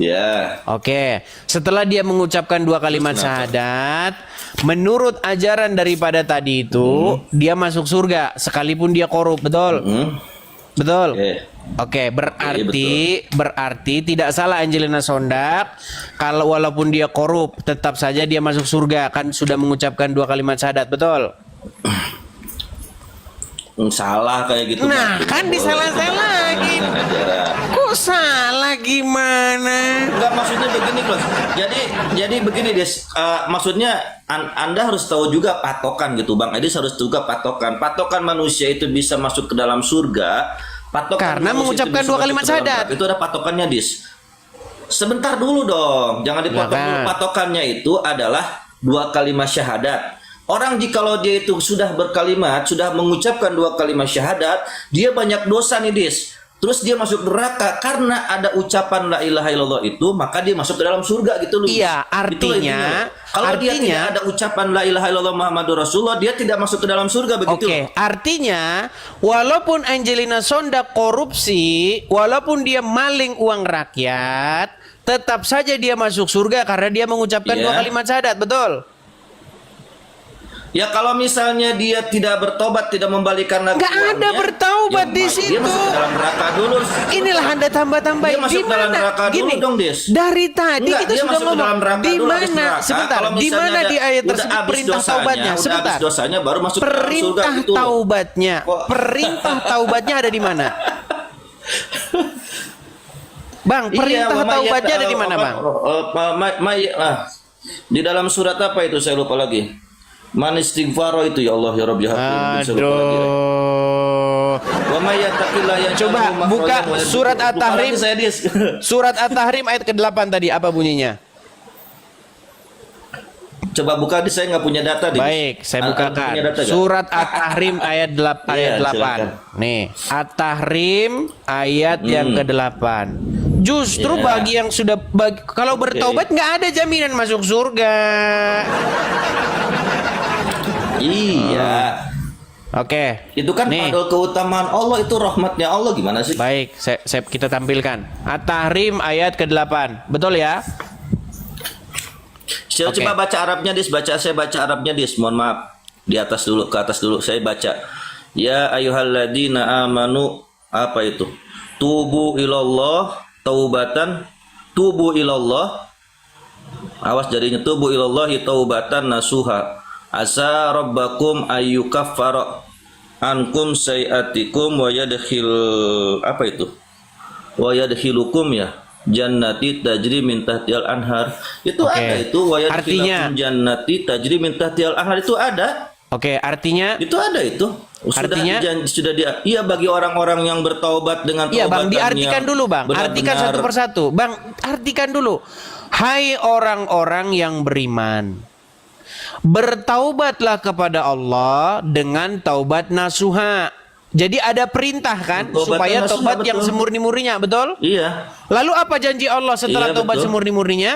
Ya. Oke. Setelah dia mengucapkan 2 kalimat syahadat, menurut ajaran daripada tadi itu, dia masuk surga sekalipun dia korup, betul? Betul. Oke, berarti tidak salah Angelina Sondak kalau walaupun dia korup tetap saja dia masuk surga, kan sudah mengucapkan 2 kalimat syahadat, betul? Salah kayak gitu. Nah, kan disalah-salah lagi. Kok salah gimana? Enggak, maksudnya begini loh. Jadi begini Des. Maksudnya Anda harus tahu juga patokan gitu, Bang Edis harus juga patokan. Patokan manusia itu bisa masuk ke dalam surga. Patokan Karena manusia mengucapkan itu bisa 2 masuk kalimat ke dalam syahadat. neraka. Itu ada patokannya, Dis. Sebentar dulu dong. Jangan dipotong dulu. Silakan. Patokannya itu adalah 2 kalimat syahadat. Orang jikalau dia itu sudah berkalimat, sudah mengucapkan 2 kalimat syahadat, dia banyak dosa nih, Dis. Terus dia masuk neraka karena ada ucapan la ilaha illallah itu, maka dia masuk ke dalam surga gitu loh. Iya, Itulah kalau dia tidak ada ucapan la ilaha illallah Muhammadur Rasulullah, dia tidak masuk ke dalam surga begitu. Oke, artinya walaupun Angelina Sondak korupsi, walaupun dia maling uang rakyat, tetap saja dia masuk surga karena dia mengucapkan 2 kalimat syahadat, betul? Ya kalau misalnya dia tidak bertobat, tidak membalikan lagi Nggak ada uangnya, bertaubat di Dia situ. masuk ke dalam neraka dulu. Inilah Anda tambah-tambahin. Dia masuk ke dalam neraka dulu dong, Des. Dari tadi Enggak, kita dia sudah masuk ke dalam ngomong neraka di dulu, habis mana? neraka. Sebentar, Kalau di misalnya mana ada- di ayat udah tersebut habis perintah dosanya, taubatnya? udah Sebentar. habis dosanya baru masuk ke dalam surga Perintah gitu. taubatnya. Kok- Perintah taubatnya ada di mana? Bang, perintah Iya, taubatnya ada di mana, Bang? Di dalam surat apa itu saya lupa lagi. Man istighfaro itu ya Allah ya Rabbi ya Hakim. Saya lupa lagi. Aduh. Wa may yattaqillaha yaj'al Coba lahu makhrajan buka wa yarzuqhu. surat Buka At-Tahrim. lagi saya, Dis. Surat At-Tahrim ayat ke-8 tadi apa bunyinya? Coba buka, Dis, saya nggak punya data, Dis. Baik, saya bukakan. Punya data nggak? Surat At-Tahrim ayat 8. Iya, Ayat 8. silakan. Nih, At-Tahrim ayat yang ke-8. Justru Iya. bagi yang sudah kalau bertaubat nggak ada jaminan masuk surga. Iya. Oke. Itu kan nih. padahal keutamaan Allah, itu rahmatnya Allah, gimana sih? Baik, kita tampilkan. At-Tahrim ayat ke-8. Betul ya? Saya Oke. coba baca Arabnya, Dis. Saya baca Arabnya, Dis. Mohon maaf. Di atas dulu, ke atas dulu. Saya baca. Ya ayyuhalladzina amanu, apa itu? Tubu ilallah taubatan, tubu ilallah Awas jadinya, tubu ilallahi taubatan nasuha. Asa rabbakum ayyukaffara ankum sayiatikum wa yadkhil apa itu? Wa yadkhilukum ya jannati tajri min tahtihal anhar. Itu Oke. ada itu, wa Artinya- yadkhilukum jannati tajri min tahtihal anhar, itu ada. Oke, artinya Itu ada itu. Artinya- Iya, bagi orang-orang yang bertaubat dengan iya Bang, taubatan diartikan yang dulu Bang. benar-benar- Artikan satu persatu. Bang, artikan dulu. Hai orang-orang yang beriman, bertaubatlah kepada Allah dengan taubat nasuha. Jadi ada perintah kan Taubatan supaya nasuha, taubat yang betul. semurni-murninya, betul? Iya. Lalu apa janji Allah setelah Iya, taubat betul. semurni-murninya?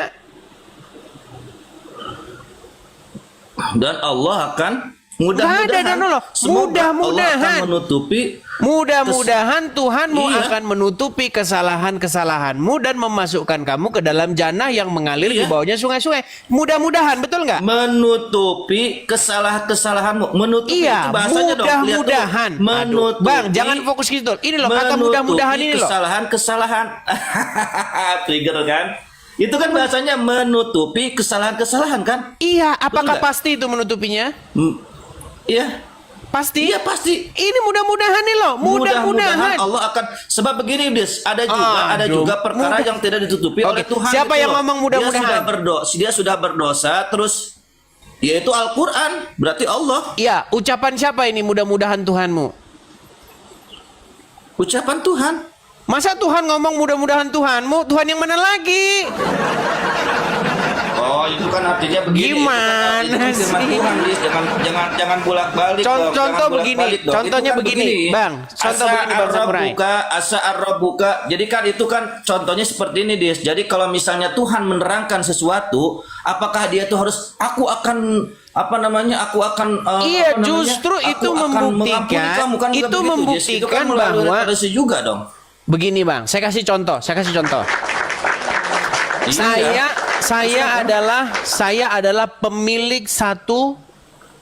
Dan Allah akan Nggak ada, dan mudah-mudahan Allah. semoga Allah Mudah-mudahan. akan menutupi Mudah-mudahan Tuhanmu Iya. akan menutupi kesalahan-kesalahanmu dan memasukkan kamu ke dalam jannah yang mengalir di Iya. bawahnya sungai-sungai. Mudah-mudahan, betul nggak? menutupi kesalahan-kesalahanmu. Menutupi Iya, itu bahasanya dong. Lihat dulu. mudah-mudahan. Aduh, Menutupi. Bang, jangan fokus gitu. Ini loh kata menutupi mudah-mudahan ini loh. Kesalahan-kesalahan. Trigger kan? Itu kan bahasanya menutupi kesalahan-kesalahan kan? Iya, apakah nggak? pasti itu menutupinya? Iya. Pasti? Iya pasti. Ini mudah-mudahan nih loh, mudah-mudahan. Allah akan, sebab begini Dis, ada juga perkara mudah. yang tidak ditutupi Oke, oleh Tuhan. siapa gitu yang loh. ngomong mudah-mudahan? Dia sudah berdosa terus, yaitu Al-Qur'an, berarti Allah. Iya, ucapan siapa ini mudah-mudahan Tuhanmu? Ucapan Tuhan. Masa Tuhan ngomong mudah-mudahan Tuhanmu? Tuhan yang mana lagi? Oh, itu kan artinya begini. Gimana itu kan firman sih? Tuhan, Dis. Jangan bolak-balik. dong. Contoh Jangan begini, bolak-balik dong. contohnya Itu kan begini, Bang. Contoh begini, Bang Samurai. Asa ar-rabbuka. Jadi kan itu kan contohnya seperti ini, Dis. Jadi kalau misalnya Tuhan menerangkan sesuatu, apakah dia tuh harus aku akan apa namanya? Aku akan Iya, apa namanya? justru Aku itu akan membuktikan- mengampuni kamu, kan bukan itu begitu, Dis. Itu membuktikan kan melalui bahwa- referensi juga dong. Begini Bang, saya kasih contoh. Iya. Saya adalah pemilik satu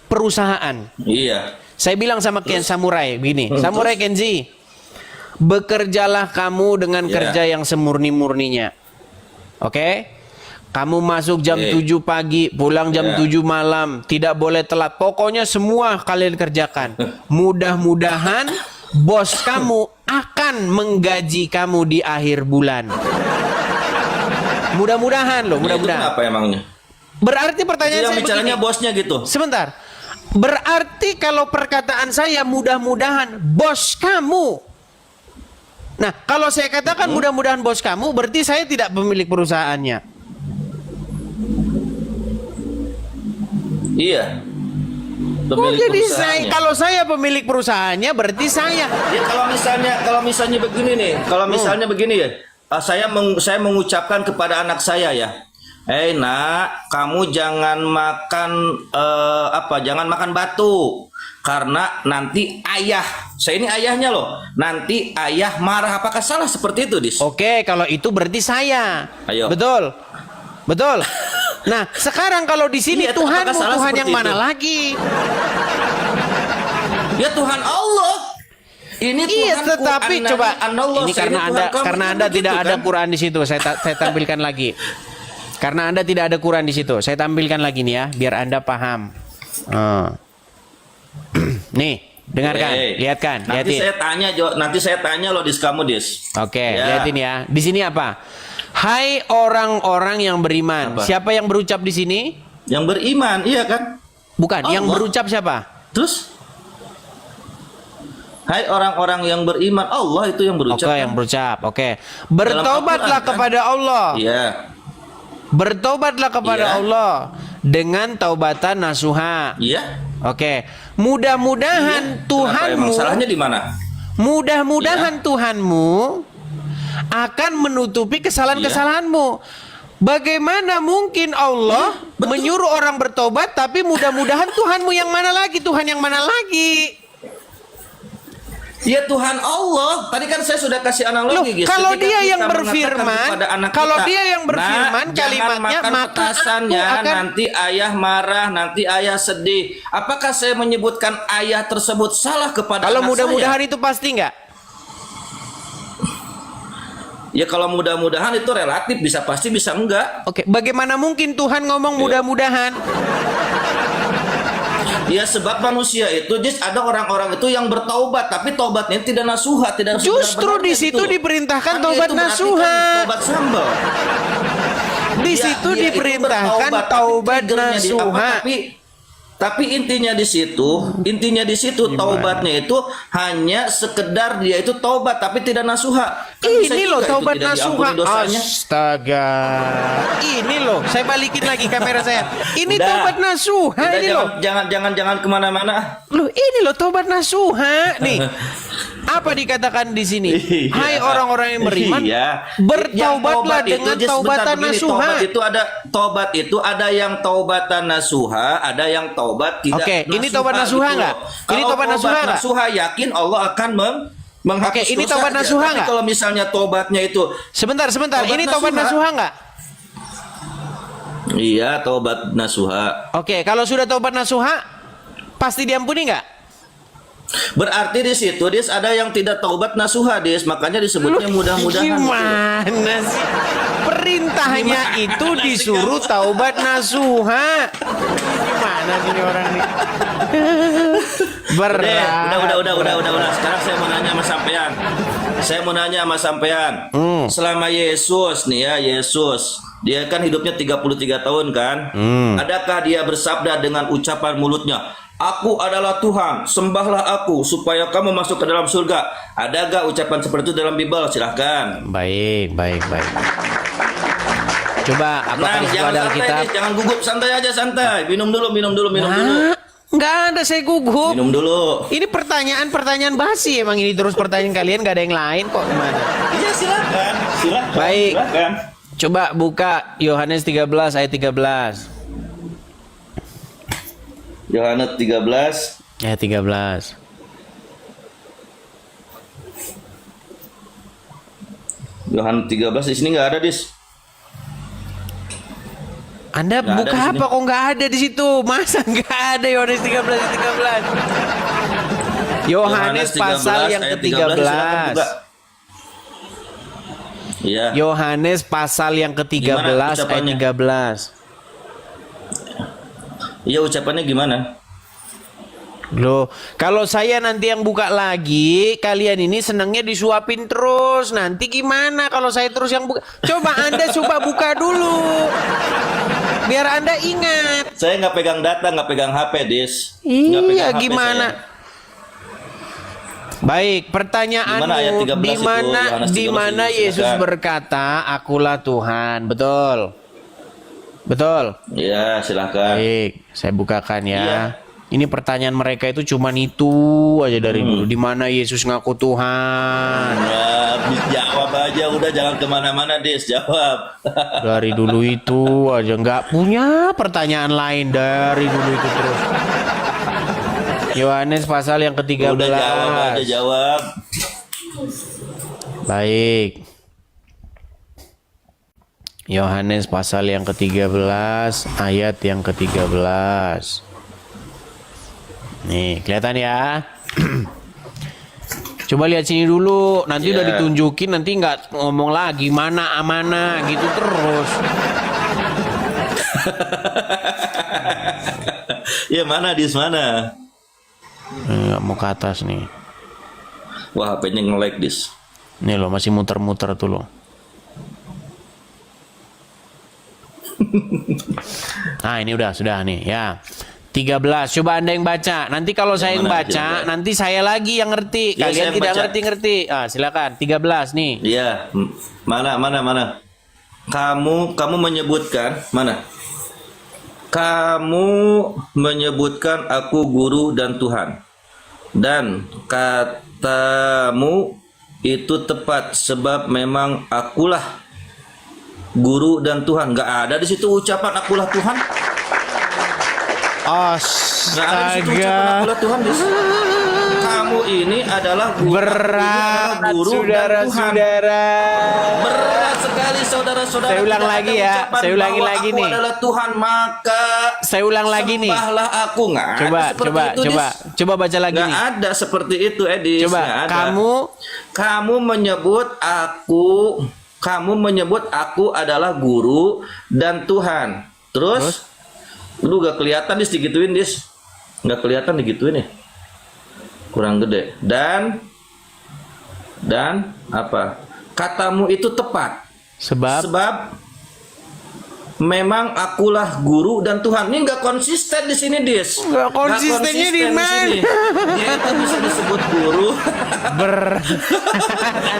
perusahaan. Iya. Saya bilang sama Ken Samurai begini, Samurai Kenzi, bekerjalah kamu dengan Ya. kerja yang semurni-murninya. Oke? Kamu masuk jam Oke. 7 pagi, pulang jam Ya. 7 malam, tidak boleh telat. Pokoknya semua kalian kerjakan. Mudah-mudahan bos kamu akan menggaji kamu di akhir bulan. Mudah-mudahan loh, Itu mudah-mudahan. kenapa emangnya? Berarti pertanyaan Yang saya bicaranya begini. bosnya gitu. Sebentar. Berarti kalau perkataan saya mudah-mudahan bos kamu. Nah, kalau saya katakan mudah-mudahan bos kamu, berarti saya tidak pemilik perusahaannya. Iya. Oh, Pemilik jadi perusahaannya. kalau saya pemilik perusahaannya, berarti saya. Ya kalau misalnya begini nih, kalau misalnya begini ya, saya mengucapkan kepada anak saya ya, nak, kamu jangan makan jangan makan batu karena nanti ayah, saya ini ayahnya loh, nanti ayah marah. Apakah salah seperti itu, Dis? Oke, kalau itu berarti saya. Ayo. Betul. Betul. Nah, sekarang kalau di sini Iya, Tuhanmu, apakah salah Tuhan seperti yang mana itu? lagi? Ya Tuhan Allah. Ini Iya, Tuhanku, tetapi An-Nabi, coba An-Allah, ini saya karena Tuhan Anda kamu, karena kan Anda begitu, tidak ada kan? Quran di situ, saya tampilkan lagi. Karena Anda tidak ada Quran di situ, saya tampilkan lagi nih ya, biar Anda paham. Nih, dengarkan, lihatkan, Nanti lihatin. nanti saya tanya loh Dis, kamu Dis. Oke, Ya. lihatin ya. Di sini apa? Hai orang-orang yang beriman. Apa? Siapa yang berucap di sini? Yang beriman, iya kan? Bukan, yang Allah. berucap siapa? Terus hai orang-orang yang beriman, Allah itu yang berucap. Oke, kan? yang berucap. Oke. Bertobatlah Al-Quran, kan? kepada Allah. Iya. Bertobatlah kepada Iya. Allah dengan taubatan nasuha. Iya. Oke. Mudah-mudahan Kenapa Tuhanmu, emang salahnya di mana? mudah-mudahan Iya. Tuhanmu akan menutupi kesalahan-kesalahanmu. Bagaimana mungkin Allah menyuruh orang bertobat, tapi mudah-mudahan Tuhanmu yang mana lagi? Tuhan yang mana lagi? Ya Tuhan Allah. Tadi kan saya sudah kasih Loh, analogi, guys. kalau Ketika dia kita yang mengatakan berfirman, kepada anak kalau kita, dia yang berfirman "Nak, kalimatnya, jangan makan maka petasannya, aku akan-" nanti ayah marah, nanti ayah sedih. Apakah saya menyebutkan ayah tersebut salah kepada Kalau anak mudah-mudahan saya? itu pasti nggak? Ya kalau mudah-mudahan itu relatif, bisa pasti bisa enggak. Oke, bagaimana mungkin Tuhan ngomong mudah-mudahan? Ya sebab manusia itu ada orang-orang itu yang bertaubat tapi taubatnya tidak nasuha, tidak Justru di sebenar-benarnya situ gitu. diperintahkan Kan taubat itu berarti nasuha. kan taubat sambal. Di Dia- situ dia itu diperintahkan bertaubat, tapi taubat triggernya di- nasuha. tapi intinya di situ taubatnya itu hanya sekedar dia itu taubat tapi tidak nasuha. Kan bisa Ini juga loh itu taubat tidak nasuha. diampuni dosanya. Astaga. Ini loh, saya balikin lagi kamera saya. Ini Udah. taubat nasuha Udah, ini loh. jangan kemana-mana. Loh, ini loh taubat nasuha nih. Apa dikatakan di sini? Iya. Hai orang-orang yang beriman, Iya. bertaubatlah Yang dengan itu, Jis, taubatan bentar, begini, nasuha. Taubat itu ada yang taubatan nasuha, ada yang taubat tidak. Oke, ini taubat nasuha gitu nggak? loh. Ini Kalau taubat nasuha nggak? nasuha yakin Allah akan menghapus Oke, ini dosa taubat aja. nasuha Tapi nggak? kalau misalnya taubatnya itu, Sebentar. Taubat Ini taubat nasuha. nasuha nggak? iya taubat nasuha. Oke, kalau sudah taubat nasuha, pasti diampuni nggak? Berarti di situ Dis ada yang tidak taubat nasuha Dis, makanya disebutnya mudah-mudahan. gitu loh. Gimana sih? Perintahnya Gimana itu sih disuruh taubat nasuha. Gimana sih ini orang nih? Berat. Udah. Sekarang saya mau nanya sama sampean. Selama Yesus nih ya, dia kan hidupnya 33 tahun kan? Adakah dia bersabda dengan ucapan mulutnya, "Aku adalah Tuhan, sembahlah aku supaya kamu masuk ke dalam surga"? Adakah ucapan seperti itu dalam Bible? Silahkan. Baik. Coba apakah itu Jangan dalam santai, kitab? Dis. Jangan gugup, santai aja, santai. Minum dulu. Nah, nggak ada saya gugup. Minum dulu. Ini pertanyaan basi emang ini terus pertanyaan kalian gak ada yang lain kok gimana? Iya, silakan. Baik. Silakan. Coba buka Yohanes 13 ayat 13. Yohanes 13 Ayat 13. Yohanes 13 di sini nggak ada, Dis. Anda Nggak buka ada di apa kok nggak ada di situ? Masa nggak ada Yohanes 13 ayat 13? Yohanes pasal yang ayat 13, ke-13. silakan buka. Iya. Yohanes pasal yang ke-13 Gimana ayat ucapannya? 13. Iya, ucapannya gimana? Loh, kalau saya nanti yang buka lagi, kalian ini senangnya disuapin terus. Nanti gimana kalau saya terus yang buka? Coba Anda coba buka dulu. Biar Anda ingat. Saya nggak pegang data, nggak pegang HP, Dis. Nggak Iya, pegang HP gimana? saya. Baik, pertanyaanmu Gimana ayat 13 di itu, mana Yohanes 13 itu, Yesus silakan. berkata, "Akulah Tuhan." Betul. Betul. Iya, silahkan. Baik, saya bukakan ya. Iya. Ini pertanyaan mereka itu cuman itu aja dari dulu. Di mana Yesus ngaku Tuhan? Nah, jawab aja, udah jangan kemana-mana, Dis. Jawab. Dari dulu itu aja nggak punya pertanyaan lain dari dulu itu terus. Yohanes pasal yang ke-13. Udah jawab aja, jawab. Baik. Yohanes pasal yang ke-13 ayat yang ke-13. Nih, kelihatan ya. Coba lihat sini dulu, nanti udah Iya. ditunjukin, nanti nggak ngomong lagi mana amanah gitu terus. Ya mana, Dis, mana? Nggak mau ke atas nih. Wah, HP-nya nge-lag, Dis. Nih loh, masih muter-muter tuh loh. Nah, ini sudah nih ya. 13. Coba Anda yang baca. Nanti kalau saya yang mana baca, 13? nanti saya lagi yang ngerti. Ya, Kalian saya yang tidak baca. ngerti-ngerti. Ah, silakan. 13 nih. Iya, mana? Kamu menyebutkan mana? Kamu menyebutkan aku guru dan Tuhan. Dan katamu itu tepat sebab memang akulah guru dan Tuhan. Nggak ada di situ ucapan akulah Tuhan. Nggak ada di situ ucapan Astaga. akulah Tuhan. Dis. Kamu ini adalah guru, Berat, dan Tuhan. saudara-saudara. Berat sekali saudara-saudara. Saya ulang Tidak lagi ada ya. ucapan Saya ulangi bahwa lagi aku nih. adalah Tuhan, maka Saya ulang lagi nih. sembahlah aku. Nggak ada seperti itu, Dis. Coba baca lagi Nggak nih. ada seperti itu, Edis. Coba Nggak ada. kamu Kamu menyebut aku kamu menyebut aku adalah guru dan Tuhan. Terus? Lu gak kelihatan dis digituin dis. Gak kelihatan digituin ya. Kurang gede. Dan apa? Katamu itu tepat. Sebab memang akulah guru dan Tuhan. Ini nggak konsisten di sini, Dis. Nggak konsistennya di mana? Dia itu bisa disebut guru.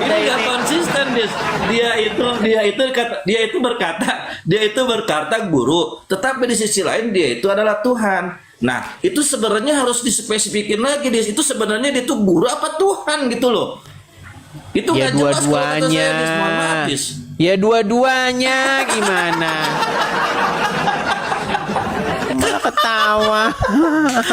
Ini nggak konsisten, Dis. Dia itu berkata guru, tetapi di sisi lain dia itu adalah Tuhan. Nah, itu sebenarnya harus dispesifikin lagi, Dis. Itu sebenarnya dia itu guru apa Tuhan gitu loh. Itu Ya nggak jelas kalau kata dua-duanya. saya, Dis. Mohon maaf, Dis. Ya dua-duanya gimana? Malah ketawa.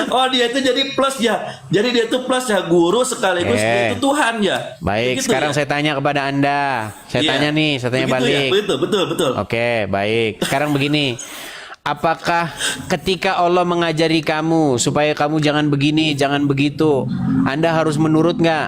Oh, dia itu jadi plus ya. Jadi dia itu plus ya, guru sekaligus dia itu Tuhan ya. Baik, Begitu sekarang ya? saya tanya kepada Anda. Saya Iya. tanya nih, saya tanya Begitu balik. Ya? Betul. Oke, baik. Sekarang begini. Apakah ketika Allah mengajari kamu supaya kamu jangan begini, jangan begitu, Anda harus menurut nggak?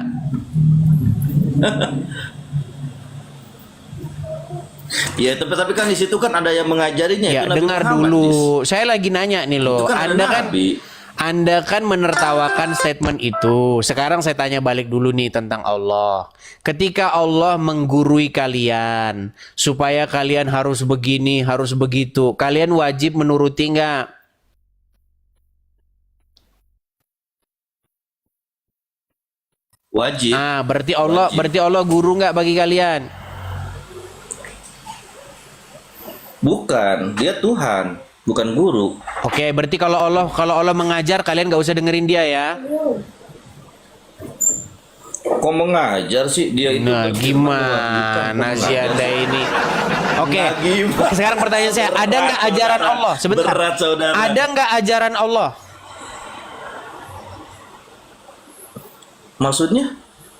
Ya, tapi kan di situ kan ada yang mengajarinya. Ya, itu Nabi dengar Muhammad, dulu. Dis. Saya lagi nanya nih loh. Itu kan ada Nabi. Anda kan menertawakan statement itu. Sekarang saya tanya balik dulu nih tentang Allah. Ketika Allah menggurui kalian supaya kalian harus begini, harus begitu, kalian wajib menuruti nggak? Wajib. Ah, berarti Wajib. Allah guru nggak bagi kalian? Bukan, dia Tuhan, bukan guru. Oke, berarti kalau Allah mengajar kalian nggak usah dengerin dia ya. Kok mengajar sih dia itu? Nah, berfirman Tuhan, gimana bukan sih mengajar. Anda ini? Oke, Nah, gimana? sekarang pertanyaan saya, ada nggak ajaran Allah? Sebentar. Berat, saudara. Ada nggak ajaran Allah? Maksudnya?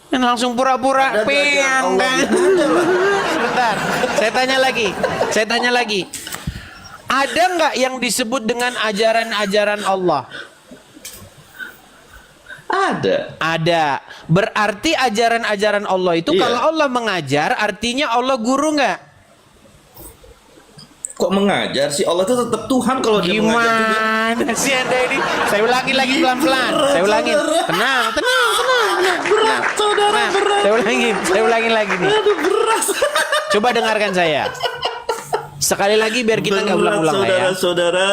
Dan langsung pura-pura Ada ajaran peang Allah, kan? gitu aja lah. Sebentar, saya tanya lagi. Ada nggak yang disebut dengan ajaran-ajaran Allah? Ada. Berarti ajaran-ajaran Allah itu Iya. kalau Allah mengajar, artinya Allah guru nggak? Kok mengajar sih? Allah itu tetap Tuhan kalau dia mengajar juga. Gimana sih Anda ini? Saya ulangi lagi pelan-pelan. Saya ulangin. Tenang. Berat, saudara, berat. Saya ulangin lagi nih. Aduh, berat. Coba dengarkan saya. Sekali lagi biar kita nggak ulang-ulang ya. Saudara-saudara.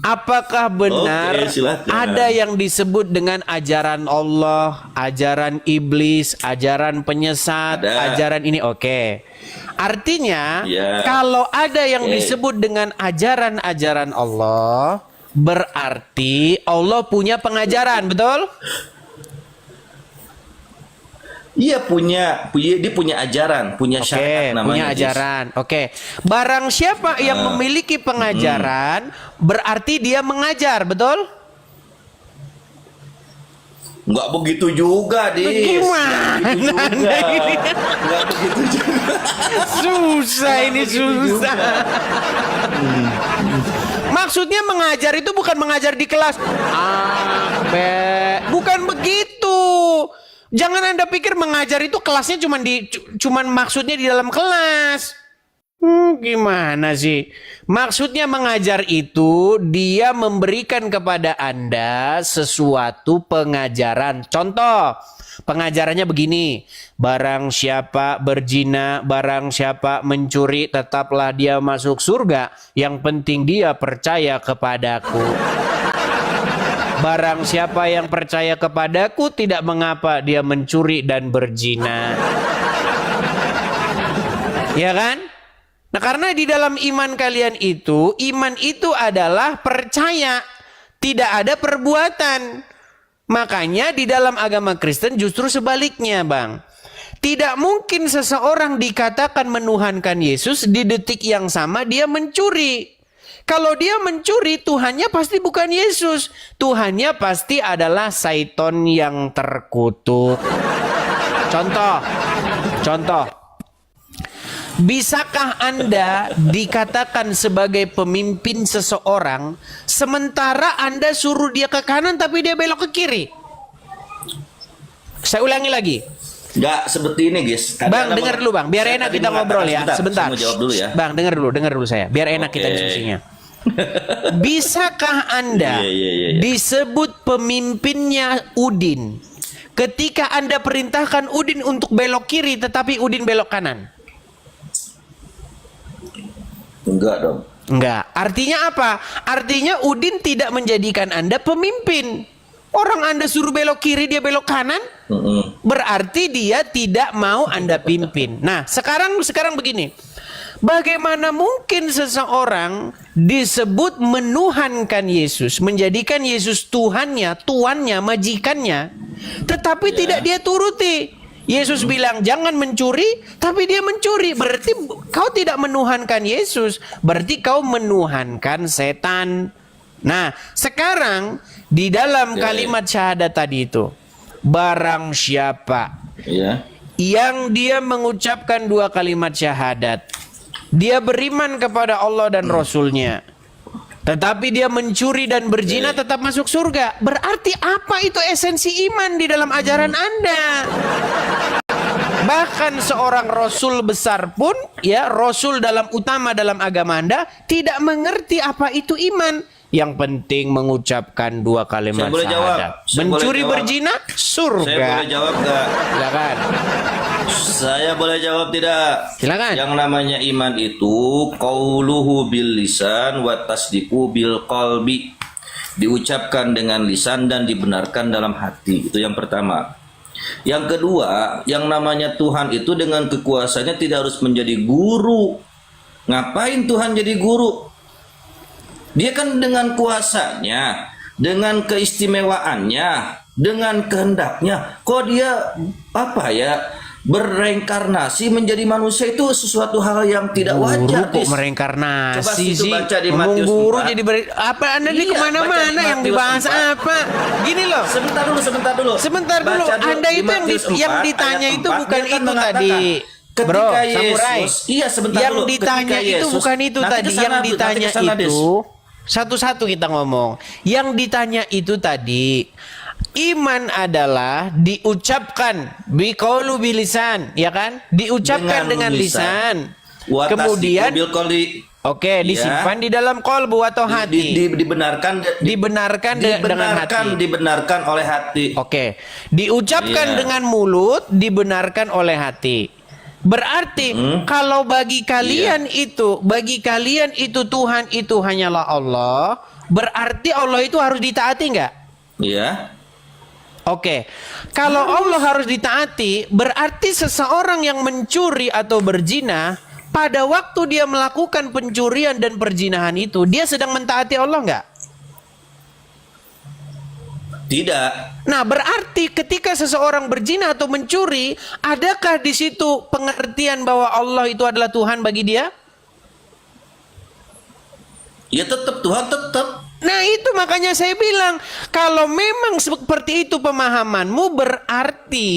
Apakah benar Oke, silakan. ada yang disebut dengan ajaran Allah, ajaran iblis, ajaran penyesat, Ada. ajaran ini? Oke. Artinya, Ya. kalau ada yang Oke. disebut dengan ajaran-ajaran Allah, berarti Allah punya pengajaran, betul? Iya dia punya ajaran, punya syariat namanya. Punya Jis. ajaran. Oke. Barang siapa yang memiliki pengajaran, berarti dia mengajar, betul? Nggak begitu juga, Dis. Gimana Nggak begitu Anda juga. ini? Nggak begitu juga. Susah ini begitu susah. Maksudnya mengajar itu bukan mengajar di kelas. Bukan begitu. Jangan Anda pikir mengajar itu kelasnya cuman maksudnya di dalam kelas. Gimana sih? Maksudnya mengajar itu dia memberikan kepada Anda sesuatu pengajaran. Contoh, pengajarannya begini. Barang siapa berzina, barang siapa mencuri, tetaplah dia masuk surga. Yang penting dia percaya kepadaku. Barang siapa yang percaya kepadaku, tidak mengapa dia mencuri dan berzina. Ya kan? Nah, karena di dalam iman kalian itu, iman itu adalah percaya, tidak ada perbuatan. Makanya di dalam agama Kristen justru sebaliknya, Bang. Tidak mungkin seseorang dikatakan menuhankan Yesus di detik yang sama dia mencuri. Kalau dia mencuri, Tuhannya pasti bukan Yesus. Tuhannya pasti adalah Saiton yang terkutuk. Contoh. Bisakah Anda dikatakan sebagai pemimpin seseorang, sementara Anda suruh dia ke kanan tapi dia belok ke kiri? Saya ulangi lagi. Nggak seperti ini, guys. Tadi Bang, Anda dengar meng- dulu Bang, biar saya enak tadi kita ngobrol ya. mengatakan- Sebentar. Saya mau jawab dulu ya. Bang, dengar dulu saya. Biar enak kita Oke. diskusinya. Bisakah Anda Iya. disebut pemimpinnya Udin ketika Anda perintahkan Udin untuk belok kiri tetapi Udin belok kanan? Enggak dong. Enggak. Artinya apa? Artinya Udin tidak menjadikan Anda pemimpin. Orang Anda suruh belok kiri, dia belok kanan. Berarti dia tidak mau Anda pimpin. Nah, sekarang begini. Bagaimana mungkin seseorang disebut menuhankan Yesus, menjadikan Yesus Tuhannya, tuannya, majikannya, tetapi tidak dia turuti? Yesus bilang jangan mencuri, tapi dia mencuri. Berarti kau tidak menuhankan Yesus, berarti kau menuhankan setan. Nah, sekarang di dalam kalimat syahadat tadi itu, barang siapa Iya. yang dia mengucapkan 2 kalimat syahadat, dia beriman kepada Allah dan Rasul-Nya, tetapi dia mencuri dan berzina, tetap masuk surga. Berarti apa itu esensi iman di dalam ajaran Anda? Bahkan seorang Rasul besar pun, ya, Rasul utama dalam agama Anda, tidak mengerti apa itu iman. Yang penting mengucapkan 2 kalimat Saya boleh jawab. syahadat. Saya Mencuri boleh jawab. berzina, surga. Saya boleh jawab nggak? Silakan. Saya boleh jawab tidak? Silakan. Yang namanya iman itu qauluhu bil lisan wa tasdiqu bil qalbi. Diucapkan dengan lisan dan dibenarkan dalam hati. Itu yang pertama. Yang kedua, yang namanya Tuhan itu dengan kekuasaannya tidak harus menjadi guru. Ngapain Tuhan jadi guru? Dia kan dengan kuasanya, dengan keistimewaannya, dengan kehendaknya, kok dia berreinkarnasi menjadi manusia itu sesuatu hal yang tidak wajar. Guru kok Coba mereinkarnasi situ sih? baca di Ngomong Matius guru 4. jadi apa Anda Iya, ini baca kemana-mana di yang Matius dibahas 4. apa? Gini loh. Sebentar dulu. Sebentar dulu. Baca Anda di itu Matius 4, yang ditanya ayat itu 4, bukan dia kan itu mengatakan, tadi. ketika Bro, Yesus, samurai. iya sebentar Yang dulu. ditanya Ketika itu Yesus, bukan itu nanti tadi. kesana, Yang nanti ditanya kesana, Des. itu satu-satu kita ngomong. Yang ditanya itu tadi, iman adalah diucapkan biqaulu bilisan, ya kan? Diucapkan dengan lisan. Wa Kemudian tasdiqu bil qalbi. oke, Ya. disimpan di dalam kolbu atau hati. Dibenarkan dengan hati. dibenarkan oleh hati. Oke, diucapkan Iya. dengan mulut, dibenarkan oleh hati. Berarti kalau bagi kalian itu Tuhan itu hanyalah Allah, berarti Allah itu harus ditaati nggak? Iya. Oke, kalau Allah harus ditaati, berarti seseorang yang mencuri atau berzina, pada waktu dia melakukan pencurian dan perzinahan itu, dia sedang mentaati Allah nggak? Tidak. Nah, berarti ketika seseorang berzina atau mencuri, adakah di situ pengertian bahwa Allah itu adalah Tuhan bagi dia? Ya tetap Tuhan tetap. Nah, itu makanya saya bilang, kalau memang seperti itu pemahamanmu, berarti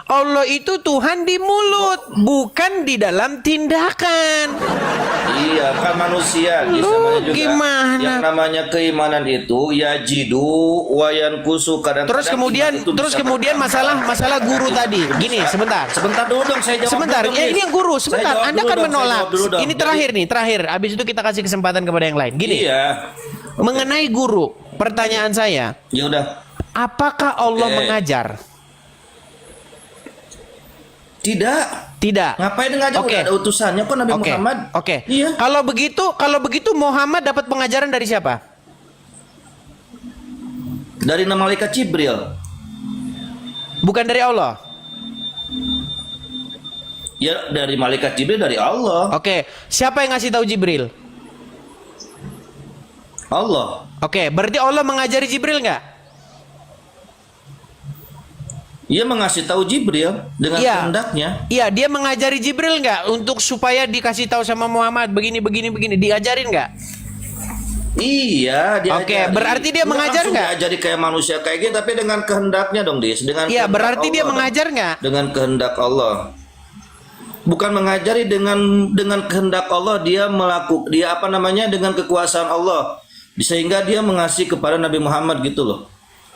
Allah itu Tuhan di mulut, bukan di dalam tindakan. Iya, kan manusia Lu namanya juga. gimana? Yang namanya keimanan itu ya jidu wayan kusu kadang-kadang. Terus kemudian iman itu bisa masalah guru tadi. Gini, sebentar. Sebentar dulu dong, saya jawab. Sebentar, dulu, ya Miss. ini yang guru. Saya Sebentar, jawab Anda dulu kan dong, saya menolak. jawab dulu dong. Ini Jadi- terakhir. Habis itu kita kasih kesempatan kepada yang lain. Gini, Iya. mengenai guru, pertanyaan saya, Ya udah. apakah Allah Oke. mengajar? Tidak. Tidak. Ngapain ngajar? Oke. Udah ada utusannya kok Nabi Oke. Muhammad. Oke. Iya. Kalau begitu Muhammad dapat pengajaran dari siapa? Dari nama malaikat Jibril. Bukan dari Allah. Ya dari malaikat Jibril dari Allah. Oke. Siapa yang ngasih tahu Jibril? Allah. Oke. Berarti Allah mengajari Jibril nggak? Ia mengasih tahu Jibril dengan Iya. kehendaknya. Iya, dia mengajari Jibril nggak untuk supaya dikasih tahu sama Muhammad begini. Diajarin nggak? Iya, dia Oke, berarti dia mengajar nggak? Diajari kayak manusia kayak gitu, tapi dengan kehendaknya dong, Dis. Dengan Iya, kehendak berarti dia Allah mengajar dong. nggak? Dengan kehendak Allah. Bukan mengajari dengan kehendak Allah, dia dengan kekuasaan Allah. Sehingga dia mengasih kepada Nabi Muhammad gitu loh.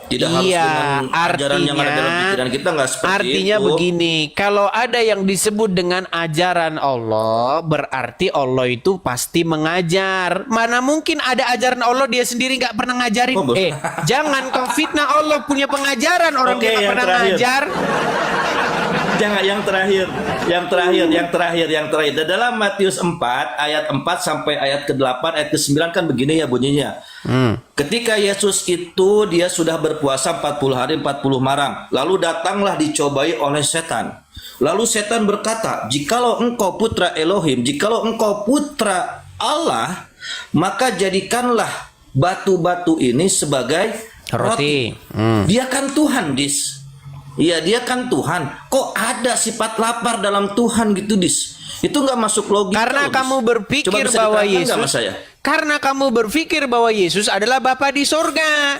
Tidak harus dengan ajaran yang ada dalam pikiran kita, nggak seperti artinya itu. begini, kalau ada yang disebut dengan ajaran Allah, berarti Allah itu pasti mengajar. Mana mungkin ada ajaran Allah dia sendiri nggak pernah ngajarin? Oh, Jangan kau fitnah Allah punya pengajaran orang Oke, dia nggak yang pernah terakhir. ngajar. Jangan, yang terakhir. Dan dalam Matius 4 ayat 4 sampai ayat ke-8 ayat ke-9 kan begini ya bunyinya. Ketika Yesus itu dia sudah berpuasa 40 hari 40 malam, lalu datanglah dicobai oleh setan. Lalu setan berkata, "Jikalau engkau putra Elohim, jikalau engkau putra Allah, maka jadikanlah batu-batu ini sebagai roti." Dia kan Tuhan, Dis. Iya, dia kan Tuhan. Kok ada sifat lapar dalam Tuhan gitu, Dis? Itu nggak masuk logika. Karena loh, Dis. kamu berpikir Coba bisa bahwa diterangkan nggak Yesus, sama saya? karena kamu berpikir bahwa Yesus adalah Bapa di sorga.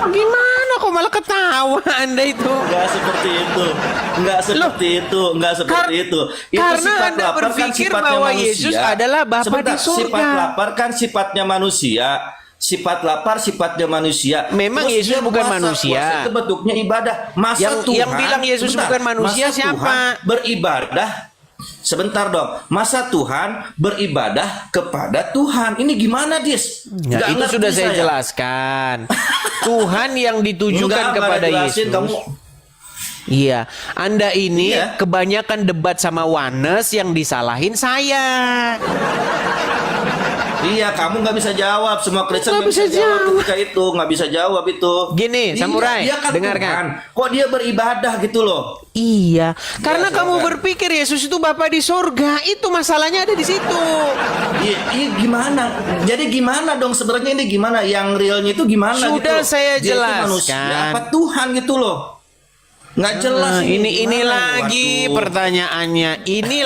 Gimana kok malah ketawa Anda itu? Nggak seperti itu. Nggak seperti itu. Nggak seperti itu. Itu karena sifat Anda lapar kan berpikir sifatnya bahwa manusia. Yesus adalah Bapa Sebentar, di surga. Sifat lapar kan sifatnya manusia. Sifat lapar sifatnya manusia. Memang Terus Yesus dia bukan puasa. manusia. Puasa itu bentuknya ibadah. Masa Yang Tuhan bilang Yesus bukan manusia masa siapa? Tuhan beribadah. Sebentar dong. Masa Tuhan beribadah kepada Tuhan. Ini gimana, Dis? Ya, Nggak itu ngerti sudah saya saya. jelaskan. Tuhan yang ditujukan Enggak, kepada nggak jelasin, Yesus. kamu. Iya, Anda ini Iya. kebanyakan debat sama Wanes yang disalahin saya. Iya, kamu nggak bisa jawab. Semua Kristen Nggak nggak bisa bisa jawab jawab. ketika itu. Nggak bisa jawab itu. Gini, Samurai, dia kan dengarkan. Tuhan. Kok dia beribadah gitu loh? Iya, karena Ya, kamu silakan. berpikir Yesus itu Bapa di surga. Itu masalahnya ada di situ. Iya, gimana? Jadi gimana dong sebenarnya ini gimana? Yang realnya itu gimana gitu? Sudah loh? saya Dia itu jelaskan. manusia apa Tuhan gitu loh? Nggak jelas. Nah, ini gimana? lagi Waduh. pertanyaannya. Ini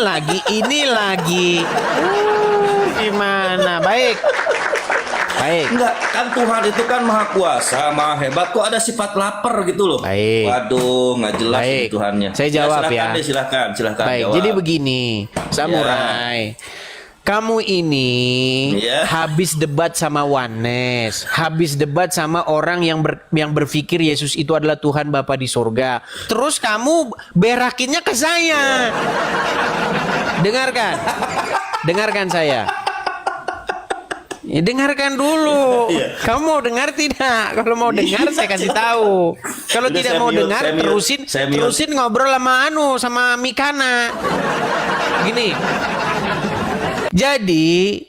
lagi. Gimana? Baik. Enggak, kan Tuhan itu kan maha kuasa, maha hebat. Kok ada sifat lapar gitu loh? Baik. Waduh, nggak jelas Baik. ini Tuhannya. Saya jawab silakan ya. Deh, silakan. Baik, jawab. jadi begini, Samurai. Kamu ini Iya. habis debat sama Wanes, habis debat sama orang yang berpikir Yesus itu adalah Tuhan Bapa di surga. Terus kamu berakinnya ke saya. Dengarkan saya. Ya, dengarkan dulu. Iya. Kamu mau dengar tidak? Kalau mau dengar saya kasih tahu. Kalau Udah, tidak saya mau mute, dengar saya mute, saya mute. terusin ngobrol sama Mikana. Gini. Jadi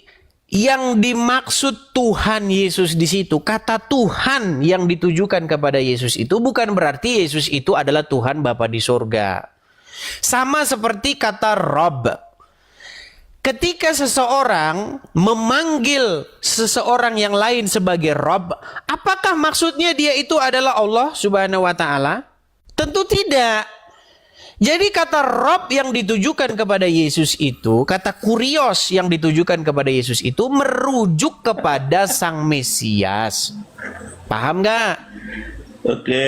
yang dimaksud Tuhan Yesus di situ, kata Tuhan yang ditujukan kepada Yesus itu bukan berarti Yesus itu adalah Tuhan Bapa di surga. Sama seperti kata Rob. Ketika seseorang memanggil seseorang yang lain sebagai Rob, apakah maksudnya dia itu adalah Allah Subhanahu wa taala? Tentu tidak. Jadi kata Rob yang ditujukan kepada Yesus itu, kata kurios yang ditujukan kepada Yesus itu merujuk kepada Sang Mesias. Paham nggak? Oke.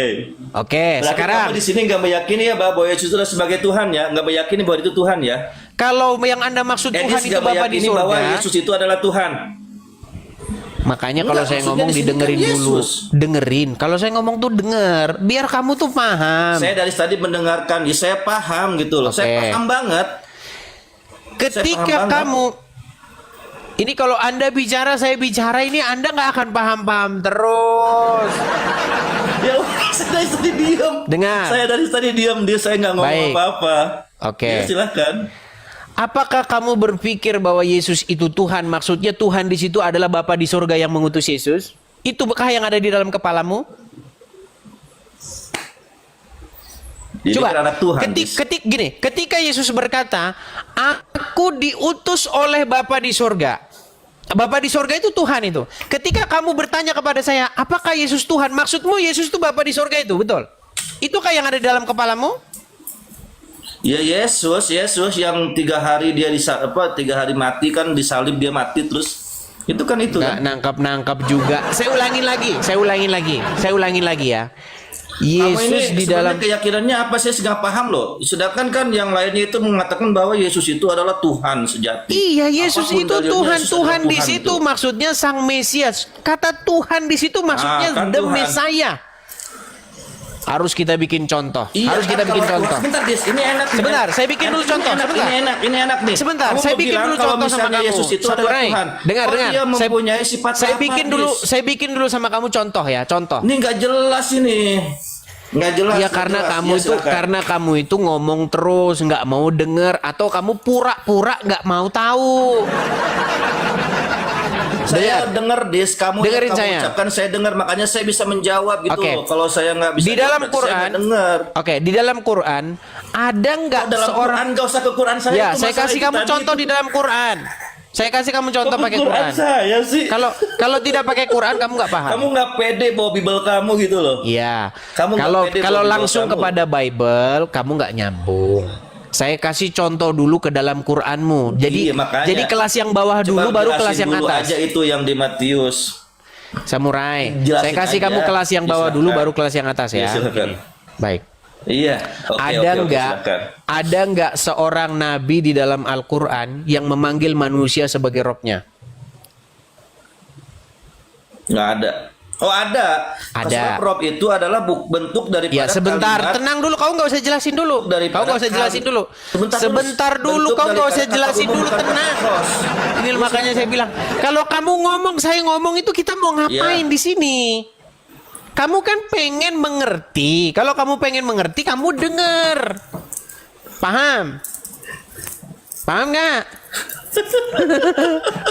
Oke, Berarti sekarang kamu di sini nggak meyakini ya bahwa Yesus itu sebagai Tuhan ya, nggak meyakini bahwa itu Tuhan ya. kalau yang Anda maksud Tuhan Edis itu nggak Bapa di meyakini bahwa surga, Yesus itu adalah Tuhan. makanya kalau Enggak, saya maksudnya ngomong di sini didengerin kan dulu. Yesus. Dengerin. Kalau saya ngomong tuh denger, biar kamu tuh paham. Saya dari tadi mendengarkan, ya saya paham gitu loh. Oke. Saya paham banget. Ketika Saya paham kamu ini kalau Anda bicara, saya bicara, ini Anda nggak akan paham-paham terus. Ya, saya dari tadi diam. Dengar. Saya dari tadi diam, saya nggak ngomong Baik. apa-apa. Oke. Ya, silakan. Apakah kamu berpikir bahwa Yesus itu Tuhan? Maksudnya Tuhan di situ adalah Bapa di surga yang mengutus Yesus? Itu bekah yang ada di dalam kepalamu? Jadi Coba, kan anak Tuhan. ketika Yesus berkata, aku diutus oleh Bapa di surga. Bapa di surga itu Tuhan itu. Ketika kamu bertanya kepada saya, apakah Yesus Tuhan? Maksudmu Yesus itu Bapa di surga itu, betul? Itukah yang ada di dalam kepalamu? Ya Yesus yang 3 hari dia 3 hari mati kan disalib dia mati terus. Itu kan itu Nggak kan. nangkap juga. Saya ulangin lagi ya. Yesus di dalam keyakinannya apa, saya nggak paham loh. Sedangkan kan yang lainnya itu mengatakan bahwa Yesus itu adalah Tuhan sejati. Iya, Yesus Apapun itu dalilnya, Tuhan. Yesus Tuhan adalah di Tuhan situ itu. maksudnya Sang Mesias. Kata Tuhan di situ maksudnya kan the Tuhan. Messiah. Harus kita bikin contoh. Iya, Harus kita kan, bikin kalau contoh. Sebentar, Dis, ini enak. nih. Sebentar, saya bikin dulu Ini contoh, enak, sebentar. Ini enak nih. Sebentar, Kamu saya mau bikin bilang dulu kalau contoh sama misalnya kamu. Yesus itu adalah Samurai, Tuhan. dengar. Dia mempunyai sifat Saya apa, bikin dulu, Dis? saya bikin dulu sama kamu contoh ya, contoh. Ini nggak jelas ini. Nggak jelas. Ya nggak karena jelas. kamu Ya, itu silakan. karena kamu itu ngomong terus nggak mau denger atau kamu pura-pura nggak mau tahu. Saya dengar, Dis, kamu Dengerin yang kamu saya. ucapkan saya dengar, makanya saya bisa menjawab gitu. Oke. loh. Kalau saya nggak bisa Di dalam jawab, berarti saya Quran, nggak dengar. oke, di dalam Quran ada nggak Dalam seorang? Quran nggak usah ke Quran saya. Ya, itu saya masalah kasih itu kamu tadi contoh itu. di dalam Quran. Saya kasih kamu contoh Kok ke pakai Quran Quran. saya sih. Kalau tidak pakai Quran kamu nggak paham. Kamu nggak pede bawa Bible kamu gitu loh. Iya. Kamu nggak Kalau pede kalau bawa langsung kamu. kepada Bible kamu nggak nyambung. Saya kasih contoh dulu ke dalam Quranmu. Jadi Iya, makanya. jadi kelas yang bawah dulu Coba baru jelasin kelas yang dulu atas. aja itu yang di Matius. Samurai. Jelasin Saya kasih aja. kamu kelas yang Ya, bawah dulu silakan. baru kelas yang atas ya. Ya, silakan. Baik. Iya. Oke, Ada oke, nggak silakan. ada nggak seorang nabi di dalam Al-Qur'an yang memanggil manusia sebagai robnya? Nggak ada. Oh ada. Ada. Sebab rob itu adalah bentuk daripada Ya sebentar, kalimat. tenang dulu, kau nggak usah jelasin dulu. Daripada Kau nggak usah jelasin dulu. Sebentar dulu, Bentuk kau nggak daripada usah kata jelasin umum, dulu, bukan tenang. kata kos. Ini makanya saya bilang, kalau kamu ngomong, saya ngomong itu kita mau ngapain Iya. di sini? Kamu kan pengen mengerti. Kalau kamu pengen mengerti, kamu denger. Paham? Paham nggak?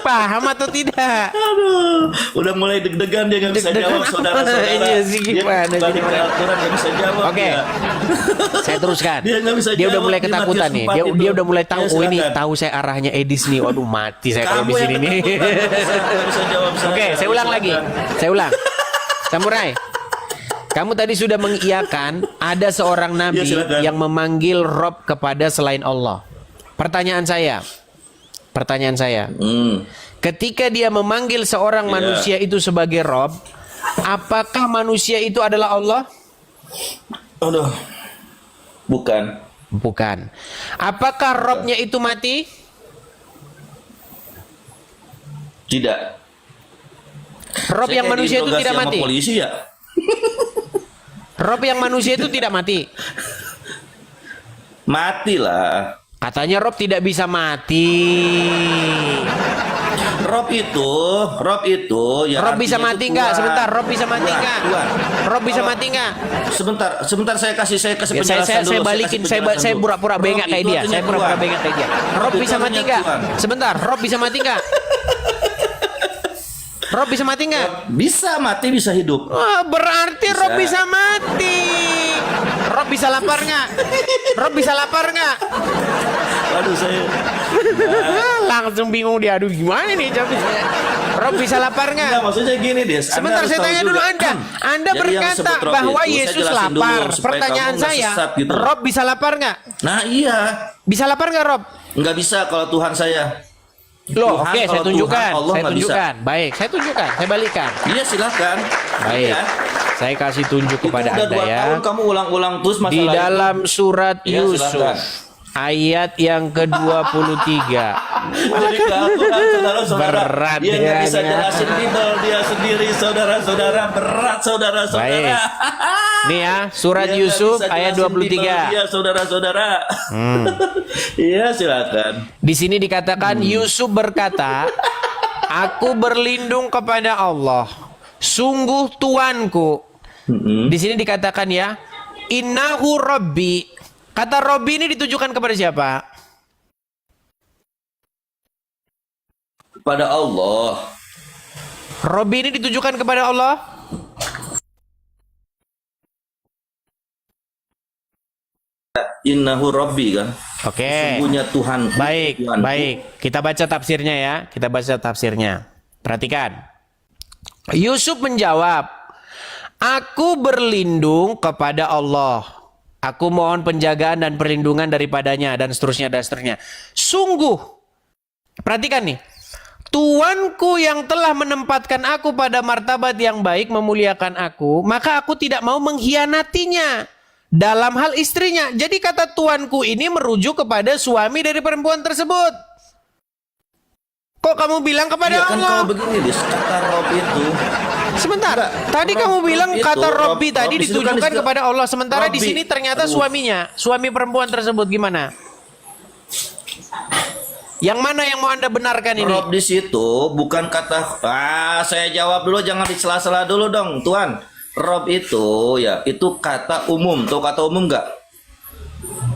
Paham atau tidak? Aduh, udah mulai deg-degan dia nggak bisa Deg-degan jawab, apa? saudara-saudara. Iya sih, Dia gimana, balik ke gimana? Al-Quran nggak bisa jawab. Oke. dia. Saya teruskan. Dia nggak bisa Dia udah jawab mulai di ketakutan Matius nih. 4 Dia itu. udah mulai tahu. Ya, Oh ini silakan. tahu saya arahnya Edis nih. Waduh mati saya kalau Kamu di sini yang nih. ketakutan, nggak bisa jawab. Oke, saya ulang lagi. Saya ulang. Samurai. Kamu tadi sudah mengiyakan ada seorang nabi Ya, silakan. yang memanggil Rob kepada selain Allah. Pertanyaan saya. Ketika dia memanggil seorang Ya. manusia itu sebagai Rob, apakah manusia itu adalah Allah? Aduh, bukan. Bukan. Apakah Robnya itu mati? Tidak. Rob yang manusia itu tidak mati. Polisi ya. Rob yang manusia itu tidak mati. Matilah. Katanya Rob tidak bisa mati. Rob itu ya. Rob bisa artinya mati itu nggak? Tuhan. Sebentar, Rob bisa mati Tuhan, nggak? Tuhan. Rob bisa Kalau- mati nggak? Sebentar saya kasih Ya, penjelasan dulu. saya balikin, kasih penjelasan saya dulu. pura-pura Rob bengak kayak itu dia. artinya Saya pura-pura Tuhan. bengak kayak dia. Rob itu bisa mati artinya nggak? Tuhan. Sebentar, Rob bisa mati nggak? Rob bisa mati nggak? Bisa mati, bisa hidup. Wah, berarti Bisa. Rob bisa mati. Rob bisa lapar nggak? Rob bisa lapar nggak? Waduh, saya Langsung bingung dia. Aduh gimana nih jawabnya? Rob bisa lapar Enggak, nggak? maksudnya gini, Des. Sebentar, saya tanya dulu Anda. Anda Jadi yang berkata disebut Rob bahwa itu, saya Yesus jelasin dulu lapar. supaya Pertanyaan kamu nggak saya, sesat gitu. Rob bisa lapar nggak? Nah, iya. Bisa lapar nggak Rob? Nggak bisa kalau Tuhan saya. Loh, Tuhan, oke, saya kalau tunjukkan. Tuhan, Allah Saya nggak bisa. tunjukkan. Baik, saya tunjukkan. Saya balikan. Iya, silakan. Baik. Iya. Saya kasih tunjuk kepada Itu udah Anda 2 ya. tahun kamu ulang-ulang terus masalah Di itu. dalam surat Iya, Yusuf silakan. ayat yang ke-23. Balik ke Al-Quran, saudara-saudara. Berat Dia nggak dia, bisa ya. jelasin Bible dia sendiri, saudara-saudara. Berat, saudara-saudara. Baik. Nih ya, surat Dia nggak Yusuf bisa ayat jelasin Bible 23. dia, saudara-saudara. Iya, silakan. Di sini dikatakan Yusuf berkata, "Aku berlindung kepada Allah. Sungguh Tuanku." Di sini dikatakan ya, "Innahu Rabbi." Kata Rabbi ini ditujukan kepada siapa? Kepada Allah. Rabbi ini ditujukan kepada Allah? Innahu Rabbi kan. Oke. Sungguhnya Tuhan. Baik, Tuhanku. baik. Kita baca tafsirnya ya. Kita baca tafsirnya. Perhatikan. Yusuf menjawab, "Aku berlindung kepada Allah. Aku mohon penjagaan dan perlindungan daripadanya," dan seterusnya dan seterusnya. Sungguh. Perhatikan nih. Tuanku yang telah menempatkan aku pada martabat yang baik, memuliakan aku, maka aku tidak mau mengkhianatinya dalam hal istrinya. Jadi kata tuanku ini merujuk kepada suami dari perempuan tersebut. Kok kamu bilang kepada Iya kan, Allah? kalau begini Dis, kata Rob itu. Sebentar, tadi Rob- kamu bilang Rob itu, kata Robbi Rob- tadi Rob di situ kan ditujukan istilah- kepada Allah. Sementara di Robbi. sini ternyata Aduh. suaminya, suami perempuan tersebut gimana? Yang mana yang mau Anda benarkan ini? Rob di situ bukan kata saya jawab dulu, jangan disela-sela dulu dong, Tuan. Rob itu ya itu kata umum. Tahu kata umum nggak?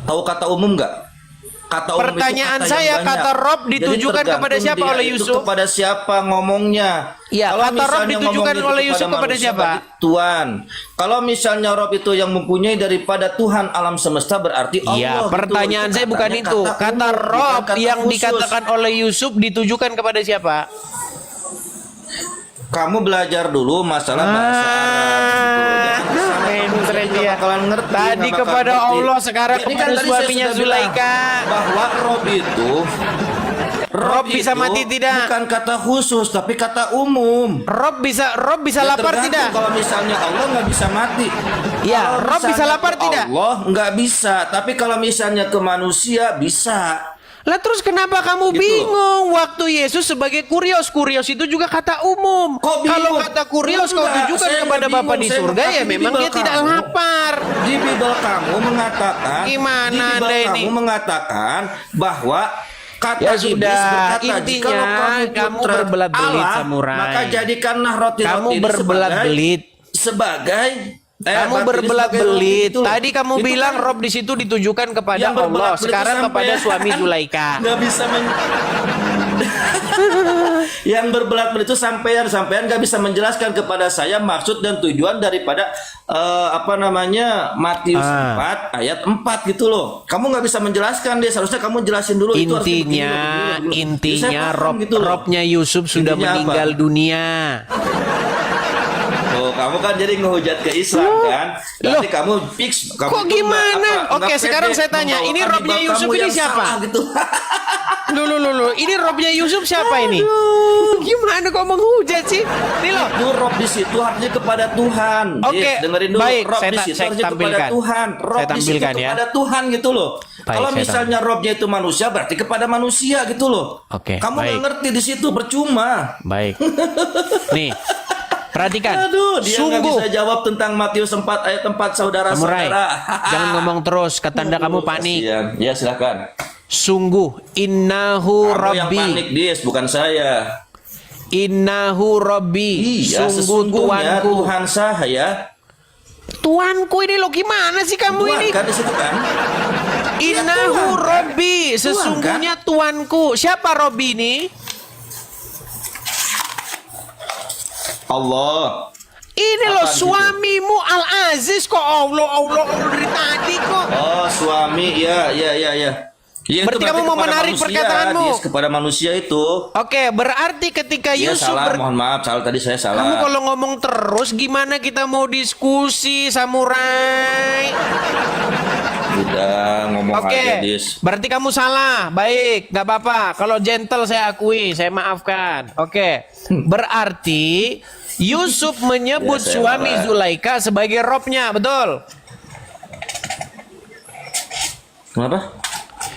Tahu kata umum nggak? Kata umum itu Pertanyaan kata saya, yang banyak. kata Rob Jadi ditujukan tergantung kepada siapa dia oleh itu Yusuf? kepada siapa ngomongnya. Iya, Kalau kata Rob misalnya ditujukan ngomong itu oleh Yusuf kepada manusia, siapa? berarti Tuhan. Kalau misalnya Rob itu yang mempunyai daripada Tuhan alam semesta, berarti Allah. Iya, gitu. pertanyaan Itu saya bukan katanya itu. Kata umum, bukan Rob kata yang khusus. dikatakan oleh Yusuf ditujukan kepada siapa? Kamu belajar dulu masalah bahasa Arab. Gitu. Menteri dia. Bakalan ngerti, Tadi nggak bakal kepada ngerti. Allah, sekarang Jadi kepada tadi saya suaminya sudah Zulaika. bilang bahwa Rob bisa itu mati tidak? Bukan kata khusus tapi kata umum. Rob bisa Ya, lapar tergantung. tidak? Kalau misalnya Allah nggak bisa mati. Ya, Kalau Rob bisa misalnya lapar ke tidak? Allah nggak bisa. Tapi kalau misalnya ke manusia bisa. Lah terus kenapa kamu Gitu. bingung waktu Yesus sebagai kurios? Kurios itu juga kata umum. Kok bingung? Kalau kata kurios kau Enggak, tujukan saya kepada nggak Bapa di bingung. surga, ya Tapi memang Bible dia tidak kamu- lapar. Di Bible kamu mengatakan, Gimana di Bible Anda ini? kamu mengatakan bahwa kata Ya iblis sudah, berkata, intinya "Jikalau kamu putra berbelat-belit, Allah, samurai. maka jadikanlah roti-roti Kamu ini berbelat-belit. sebagai Kamu roti berbelat-belit. itu. Tadi kamu Itu bilang kan Rob di situ ditujukan kepada yang Allah, berbelat-belit sekarang itu kepada sampai- suami Zulaika. Nggak bisa yang berbelat-belit itu sampean nggak bisa menjelaskan kepada saya maksud dan tujuan daripada Matius 4 ayat 4 gitu loh. Kamu nggak bisa menjelaskan, dia seharusnya kamu jelasin dulu itu harusnya begini, Intinya, begini. Jadi intinya saya paham gitu loh. Robnya Yusuf sudah Intinya apa? meninggal dunia. Oh, kamu kan jadi ngehujat ke Islam kan? Berarti kamu fix. Kamu Kok tuh gimana? Oke, nggak sekarang pede saya tanya, ini membawakan Robnya bab Yusuf kamu ini yang siapa? salah gitu. Loh, ini Robnya Yusuf siapa ini? Gimana kok menghujat sih? Nih loh. Itu Rob di situ artinya kepada Tuhan. Oke, Yes, dengerin dulu. baik, Rob saya di situ saya artinya kepada tampilkan. Tuhan. Rob Saya di situ tampilkan ya. kepada Tuhan gitu loh. Baik, Kalau saya misalnya Robnya itu manusia berarti kepada manusia gitu loh. Oke, Kamu baik. nggak ngerti di situ percuma. Baik. Nih, perhatikan. Aduh, dia nggak Sungguh. bisa jawab tentang Matius 4 ayat 4 Samurai, saudara-saudara. jangan ngomong terus. Ketanda kamu panik. Kasihan. Ya silakan. Sungguh, innahu Kamu yang Rabbi. panik Dis, bukan saya. Innahu Rabbi. Iya, Sungguh sesungguhnya Tuanku. Tuhan saya. Tuanku ini lo gimana sih kamu Tuhan ini? kan di situ kan? Innahu Tuhan, kan? Rabbi. Sesungguhnya Tuanku. Siapa Rabbi ini? Allah. Ini Apa loh di situ? suamimu Al-Aziz kok Allah dari tadi kok. Oh, suami. Ya. Ya, Berarti kamu mau kepada menarik manusia, perkataanmu? Dis, kepada manusia itu. Oke, berarti ketika Ya Yusuf salah, mohon maaf, salah tadi saya salah. Kamu kalau ngomong terus gimana kita mau diskusi, samurai? Udah ngomong Oke, aja, Dis. berarti kamu salah. Baik, nggak apa-apa. Kalau gentle saya akui, saya maafkan. Oke, berarti Yusuf menyebut Ya, saya suami marah. Zulaika sebagai robnya, betul? Kenapa?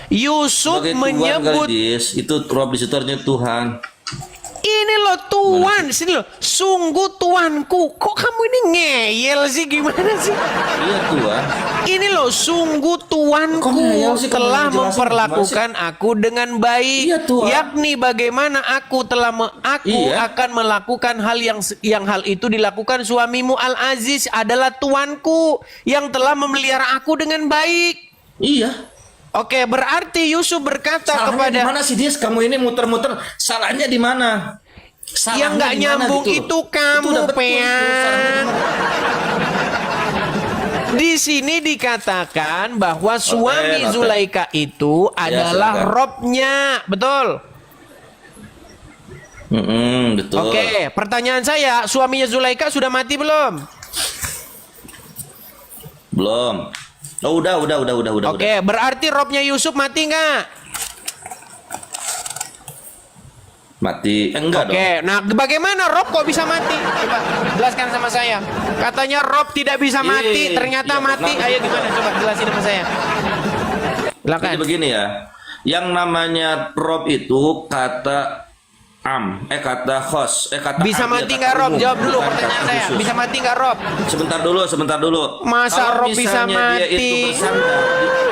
Yusuf Sebagai menyebut Tuhan kali, Dis. Itu Rob di situ artinya Tuhan. ini loh Tuhan, sini loh, sungguh Tuanku. Kok kamu ini ngeyel sih, gimana sih? Iya Tuhan. Ini loh, sungguh Kok Tuanku ngeyel sih, kamu telah ngejelasin memperlakukan aku dengan baik. Iya, Tuhan. Yakni bagaimana aku Iya. akan melakukan hal yang hal itu dilakukan suamimu Al-Aziz adalah Tuanku yang telah memelihara aku dengan baik. Iya. Oke, berarti Yusuf berkata Salahnya di kepada mana sih, Dis? Kamu ini muter-muter. Salahnya di mana? Salahnya yang nggak di mana nyambung gitu loh. itu kamu, Itu udah betul, itu salahnya Pean. di mana? Di sini dikatakan bahwa suami noted. Zulaika itu adalah silakan. robnya, betul? Betul. Oke, pertanyaan saya, suaminya Zulaika sudah mati belum? Belum. Oh, udah. Oke, berarti robnya Yusuf mati nggak? Mati. Enggak dong. Oke, nah bagaimana Rob kok bisa mati? Coba jelaskan sama saya. Katanya Rob tidak bisa mati, ternyata mati. Ayo gimana? Coba jelasin sama saya. Silakan. Jadi begini ya. Yang namanya rob itu kata kata khos, kata Bisa mati nggak Rob? Jawab dulu pertanyaan saya. Bisa mati nggak Rob? Sebentar dulu. Masa Kalau Rob bisa misalnya dia mati? itu bersandar,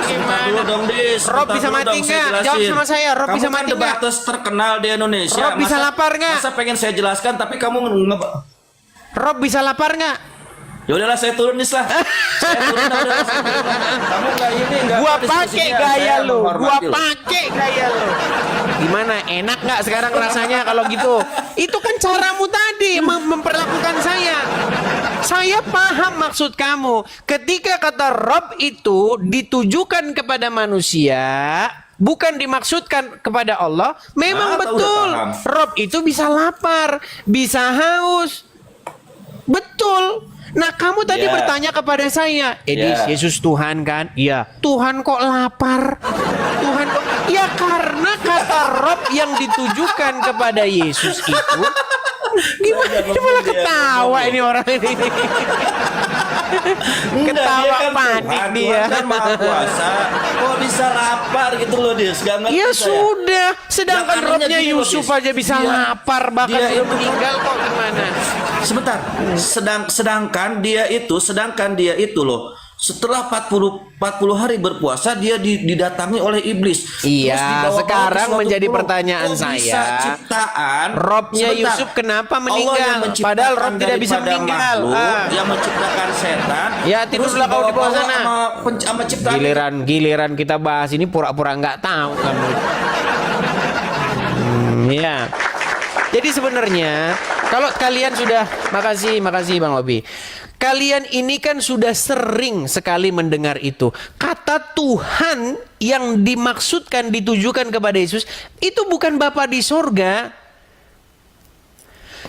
sebentar dulu dong, Dis. Rob Sebentar bisa dulu mati dong, saya nggak? jelasin. Jawab sama saya. Rob Kamu bisa kan mati nggak? debaters terkenal di Indonesia. Rob bisa lapar nggak? Masa pengen saya jelaskan tapi kamu Rob bisa lapar nggak? Ya udahlah, saya turun Dis lah. Saya turun, udahlah, saya turun. Kamu nggak ini nggak? Gua apa pakai diskusinya, gaya saya lo. Gua menghormati lo. pakai gaya lo. Gimana? Enak nggak sekarang rasanya kalau gitu? Itu kan caramu tadi memperlakukan saya. Saya paham maksud kamu. Ketika kata Rob itu ditujukan kepada manusia, bukan dimaksudkan kepada Allah, memang Udah betul. paham. Rob itu bisa lapar, bisa haus. Betul. Nah, kamu tadi Ya. bertanya kepada saya, Ya. Edis, Yesus Tuhan kan? Iya. Tuhan kok lapar? Tuhan kok? Ya karena kata Rob yang ditujukan kepada Yesus itu. Gimana? Malah ketawa ini orang ini. Ketawa panik dia. Tuhan kan maha kuasa. Kok bisa lapar gitu loh, Dis? Gak ngerti Ya saya. sudah, sedangkan Yang anehnya Robnya gini loh, Yusuf Dis. aja bisa Dia- lapar, bahkan dia sudah itu- meninggal kok gimana? Sebentar. Sedangkan dia itu loh, setelah 40 hari berpuasa dia didatangi oleh iblis. Iya, Terus dibawa-bawa ke sekarang suatu menjadi pulau. pertanyaan Kok bisa saya, ciptaan Robnya Sebentar. Yusuf kenapa Allah meninggal? yang menciptakan Padahal Rob tidak bisa daripada meninggal. makhluk, yang menciptakan setan. Ya, tidurlah kau di bawah sana. Sama ciptaan Giliran kita bahas ini pura-pura nggak tahu kamu. Ya. Jadi sebenarnya kalau kalian sudah makasih Bang Obi. Kalian ini kan sudah sering sekali mendengar itu. Kata Tuhan yang dimaksudkan ditujukan kepada Yesus itu bukan Bapa di sorga.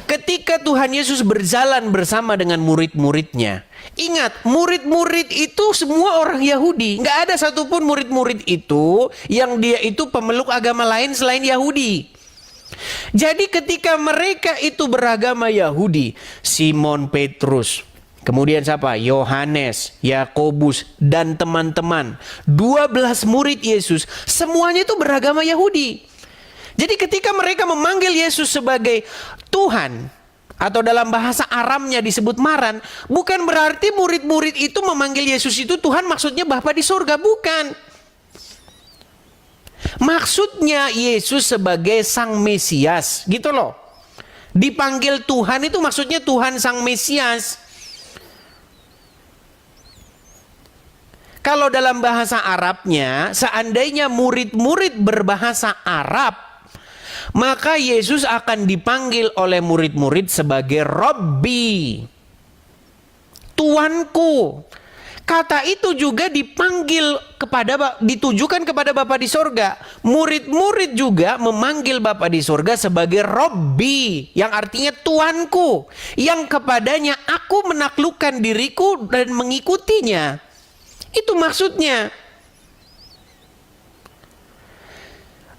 Ketika Tuhan Yesus berjalan bersama dengan murid-muridnya. Ingat, murid-murid itu semua orang Yahudi. Nggak ada satupun murid-murid itu yang dia itu pemeluk agama lain selain Yahudi. Jadi ketika mereka itu beragama Yahudi, Simon Petrus, kemudian siapa? Yohanes, Yakobus, dan teman-teman. 12 murid Yesus, semuanya itu beragama Yahudi. Jadi ketika mereka memanggil Yesus sebagai Tuhan, atau dalam bahasa Aramnya disebut Maran, bukan berarti murid-murid itu memanggil Yesus itu Tuhan maksudnya Bapa di surga, bukan. Maksudnya Yesus sebagai Sang Mesias, gitu loh. Dipanggil Tuhan itu maksudnya Tuhan Sang Mesias. Kalau dalam bahasa Arabnya, seandainya murid-murid berbahasa Arab, maka Yesus akan dipanggil oleh murid-murid sebagai Rabbi, Tuanku. Kata itu juga ditujukan kepada Bapa di sorga. Murid-murid juga memanggil Bapa di sorga sebagai Rabbi, yang artinya Tuanku, yang kepadanya aku menaklukkan diriku dan mengikutinya. Itu maksudnya.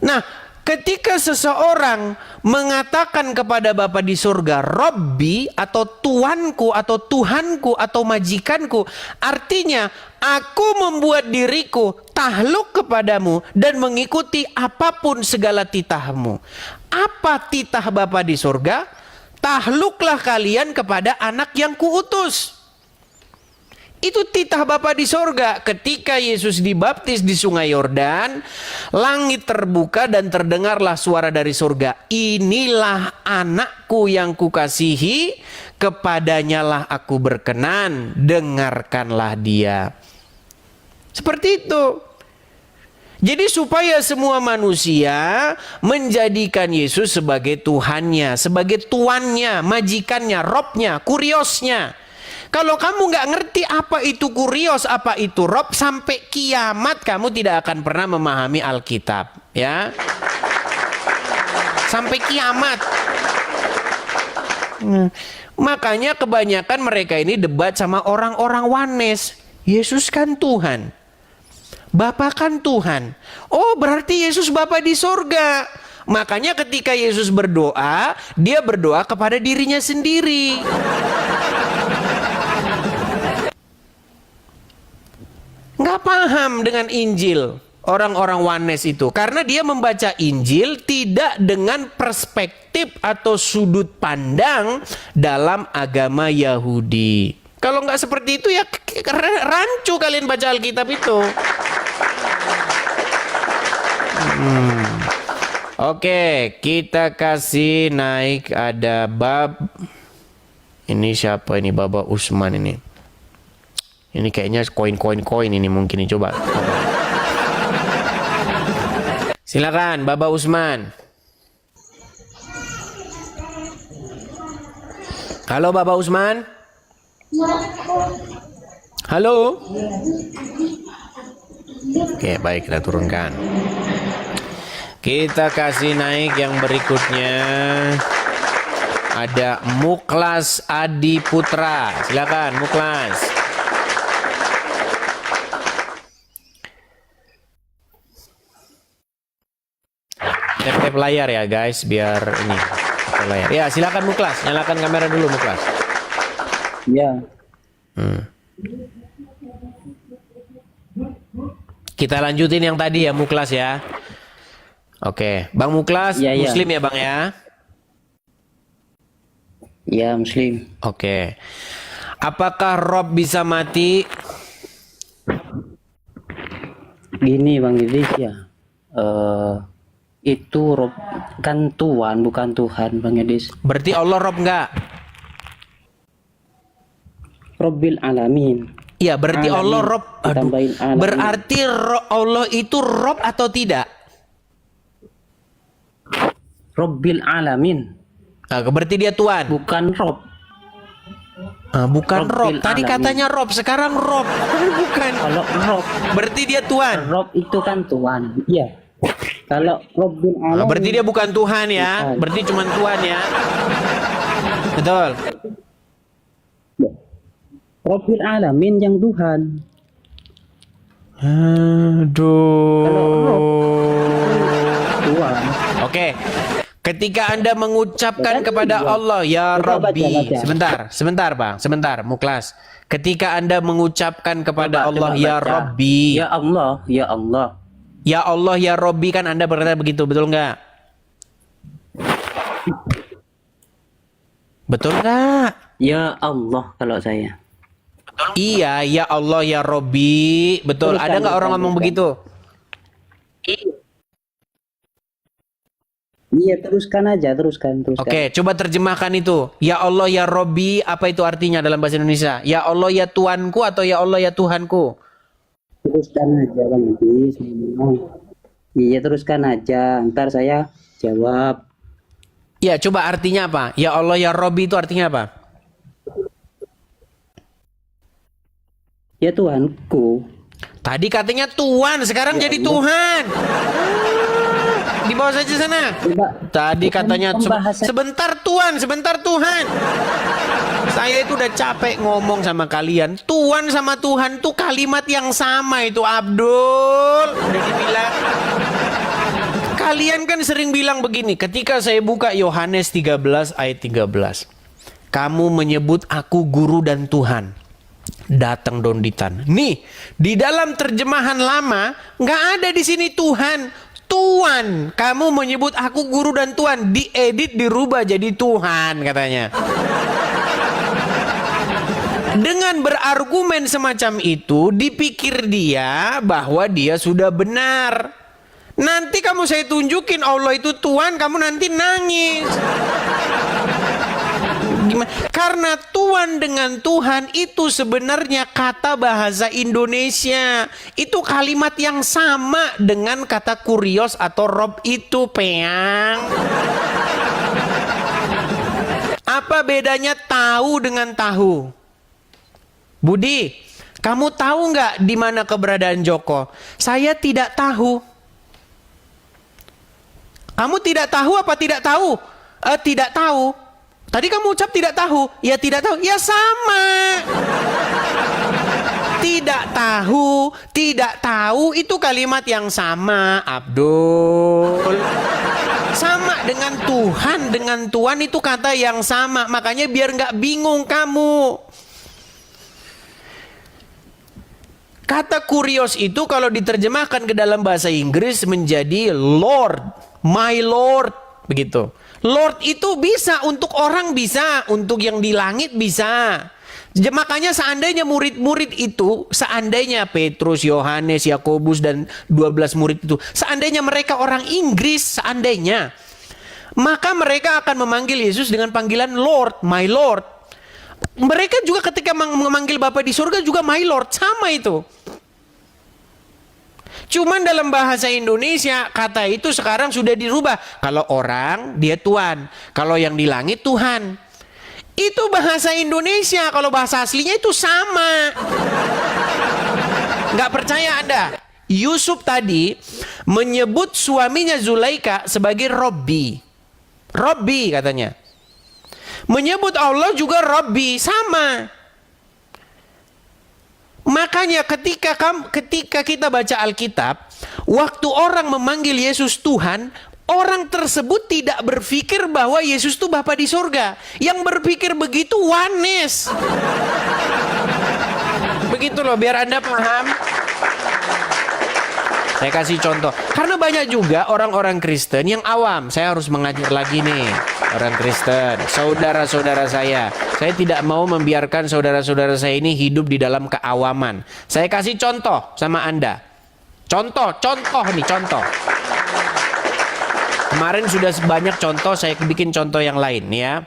Nah, ketika seseorang mengatakan kepada Bapa di surga, Rabbi atau Tuanku atau Tuhanku atau majikanku, artinya aku membuat diriku tahluk kepadamu dan mengikuti apapun segala titahmu. Apa titah Bapa di surga? Tahluklah kalian kepada anak yang kuutus. Itu titah Bapa di sorga. Ketika Yesus dibaptis di sungai Yordan, langit terbuka dan terdengarlah suara dari sorga. Inilah anakku yang kukasihi, kepadanya lah aku berkenan, dengarkanlah dia. Seperti itu. Jadi supaya semua manusia menjadikan Yesus sebagai Tuhannya, sebagai tuannya, majikannya, robnya, kuriosnya. Kalau kamu nggak ngerti apa itu kurios, apa itu rob, sampai kiamat kamu tidak akan pernah memahami Alkitab, ya. Sampai kiamat. Makanya kebanyakan mereka ini debat sama orang-orang Wanes. Yesus kan Tuhan, Bapa kan Tuhan. Oh, berarti Yesus Bapa di sorga. Makanya ketika Yesus berdoa, dia berdoa kepada dirinya sendiri. Nggak paham dengan Injil orang-orang Wanes itu, karena dia membaca Injil tidak dengan perspektif atau sudut pandang dalam agama Yahudi. Kalau nggak seperti itu ya rancu kalian baca Alkitab itu. Oke, kita kasih naik, ada bab. Ini siapa ini? Baba Usman ini. Ini kayaknya koin ini mungkin nih, coba. Silakan Baba Usman. Halo Baba Usman. Halo. Oke, baik, kita turunkan. Kita kasih naik yang berikutnya. Ada Muklas Adi Putra. Silakan Muklas. Tap layar ya guys, biar ini tap layar. Ya silakan Muklas, nyalakan kamera dulu Muklas. Ya. Kita lanjutin yang tadi ya Muklas ya. Oke, Bang Muklas, Ya, ya. Muslim ya Bang ya? Ya, Muslim. Oke. Apakah Rob bisa mati? Gini Bang Idris ya. Itu Rob kan Tuhan bukan Tuhan Bang Idris. Berarti Allah Rob enggak? Robbil alamin. Iya, berarti Alamin. Allah Rob. Aduh. Tambahin alamin. Berarti Allah itu Rob atau tidak? Robbil alamin. Nah, berarti dia Tuhan. Bukan Rob. Bukan Rob. Robbil Tadi alamin. katanya Rob, sekarang Rob. Bukan. Kalau Rob, Berarti dia Tuhan. Rob itu kan Tuhan. Iya. Kalau Robbil alamin. Berarti dia bukan Tuhan ya. Bukan. Berarti cuma Tuhan ya. Betul. Robbil alamin yang Tuhan. Aduh. Kalau Rob Tuhan. Oke. Ketika Anda mengucapkan Berarti kepada dia. Allah, Ya Coba Rabbi. baca. Sebentar Bang. Sebentar, Muklas. Ketika Anda mengucapkan kepada Allah, Ya baca. Rabbi. Ya Allah, ya Allah. Ya Allah, Ya Rabbi, kan Anda berkata begitu, betul nggak? Betul nggak? Ya Allah kalau saya. Iya, Ya Allah, Ya Rabbi. Betul. Teruskan, Ada nggak orang teruskan, ngomong teruskan. begitu? Iya, teruskan aja, teruskan. Oke, coba terjemahkan itu. Ya Allah, Ya Rabbi, apa itu artinya dalam bahasa Indonesia? Ya Allah, Ya Tuanku, atau Ya Allah, Ya Tuhanku? Teruskan aja Bang Idris. Iya, teruskan aja. Ntar saya jawab. Ya, coba artinya apa? Ya Allah, Ya Rabbi itu artinya apa? Ya Tuhanku. Tadi katanya Tuhan, sekarang jadi Tuhan. Di bawah saja sana. Coba. Tadi katanya Pembahasan. sebentar Tuhan. Saya itu udah capek ngomong sama kalian. Tuhan sama Tuhan tuh kalimat yang sama itu, Abdul. Udah dibilang. Kalian kan sering bilang begini, ketika saya buka Yohanes 13 ayat 13. Kamu menyebut aku guru dan Tuhan. Datang Donditan. Nih, di dalam terjemahan lama nggak ada di sini Tuhan. Tuhan, kamu menyebut aku guru dan Tuhan, diedit dirubah jadi Tuhan katanya. Dengan berargumen semacam itu, dipikir dia bahwa dia sudah benar. Nanti kamu saya tunjukin Allah itu Tuhan, kamu nanti nangis. Gimana? Karena Tuhan dengan Tuhan itu sebenarnya kata bahasa Indonesia. Itu kalimat yang sama dengan kata kurios atau rob itu, Peang. Apa bedanya tahu dengan tahu? Budi, kamu tahu nggak di mana keberadaan Joko? Saya tidak tahu. Kamu tidak tahu apa tidak tahu? Tidak tahu. Tadi kamu ucap tidak tahu. Ya tidak tahu. Ya sama. Tidak tahu itu kalimat yang sama, Abdul. dengan Tuhan, dengan Tuhan itu kata yang sama. Makanya biar nggak bingung kamu. Kata kurios itu kalau diterjemahkan ke dalam bahasa Inggris menjadi Lord, my Lord, begitu. Lord itu bisa untuk orang, bisa untuk yang di langit, bisa. Makanya seandainya murid-murid itu, seandainya Petrus, Yohanes, Yakobus dan 12 murid itu, seandainya mereka orang Inggris, seandainya, maka mereka akan memanggil Yesus dengan panggilan Lord, my Lord. Mereka juga ketika memanggil Bapa di surga juga my Lord, sama itu. Cuman dalam bahasa Indonesia kata itu sekarang sudah dirubah. Kalau orang dia Tuhan, kalau yang di langit Tuhan. Itu bahasa Indonesia, kalau bahasa aslinya itu sama. Nggak percaya Anda? Yusuf tadi menyebut suaminya Zulaika sebagai Robbi. Robbi katanya. Menyebut Allah juga Robbi, sama. Makanya ketika kita baca Alkitab, waktu orang memanggil Yesus Tuhan, orang tersebut tidak berpikir bahwa Yesus itu Bapa di surga. Yang berpikir begitu Wanes. Begitu loh, biar Anda paham. Saya kasih contoh. Karena banyak juga orang-orang Kristen yang awam. Saya harus mengajar lagi nih. Orang Kristen, saudara-saudara saya. Saya tidak mau membiarkan saudara-saudara saya ini hidup di dalam keawaman. Saya kasih contoh sama Anda. Contoh nih, contoh. Kemarin sudah banyak contoh, saya bikin contoh yang lain ya.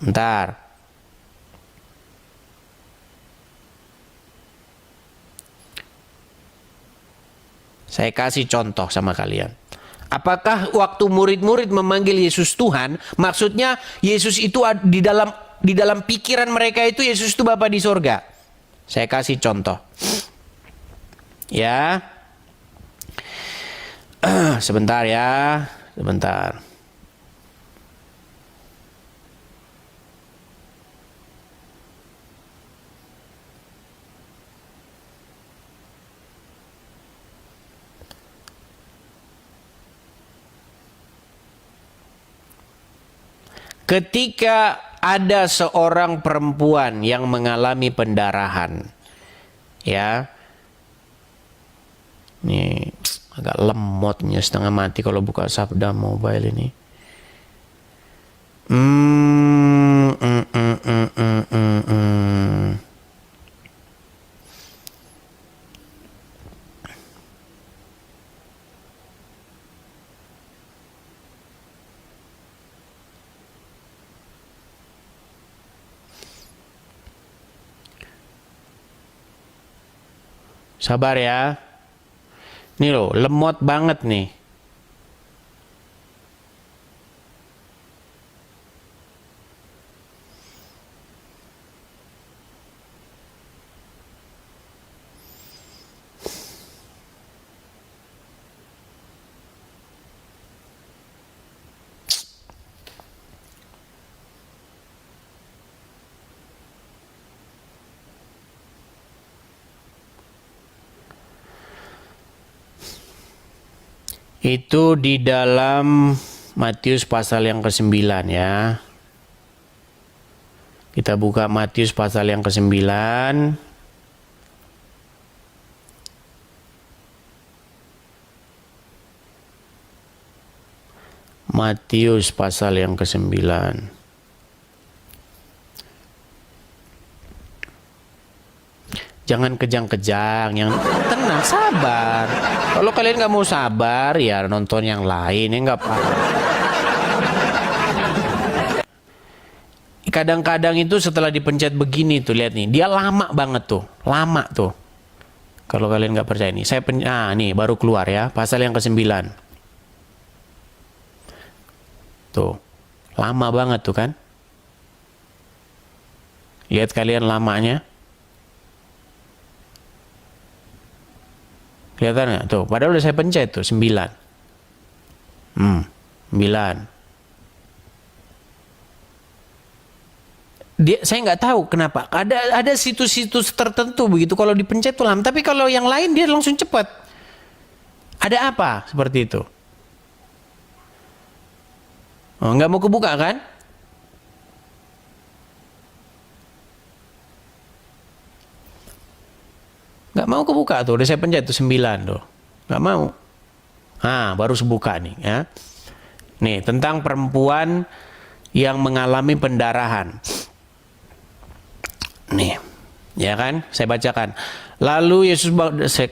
Bentar. Saya kasih contoh sama kalian. Apakah waktu murid-murid memanggil Yesus Tuhan, maksudnya Yesus itu di dalam pikiran mereka itu Yesus itu Bapa di surga? Saya kasih contoh. Ya. Sebentar ya, sebentar. Ketika ada seorang perempuan yang mengalami pendarahan, ya, ini agak lemotnya setengah mati kalau buka Sabda Mobile ini. Sabar ya. Nih loh, lemot banget nih. Itu di dalam Matius pasal yang ke-9 ya. Kita buka Matius pasal yang ke-9. Matius pasal yang ke-9. Jangan kejang-kejang, yang tenang, sabar. Kalau kalian nggak mau sabar, ya nonton yang lain, ya nggak apa-apa. Kadang-kadang itu setelah dipencet begini tuh, lihat nih, dia lama banget tuh, lama tuh. Kalau kalian nggak percaya nih, nih baru keluar ya, pasal yang ke-9. Tuh, lama banget tuh kan? Lihat kalian lamanya. Kelihatan nggak? Tuh, padahal udah saya pencet tuh, 9. 9. Saya nggak tahu kenapa. Ada situs-situs tertentu begitu, kalau dipencet tuh lama. Tapi kalau yang lain dia langsung cepat. Ada apa seperti itu? Oh, nggak mau kebuka kan? Nggak mau kebuka tuh, udah saya pencet tuh 9 tuh. Nggak mau. Nah, baru sebuka nih ya. Nih, tentang perempuan yang mengalami pendarahan. Nih, ya kan? Saya bacakan. Lalu Yesus,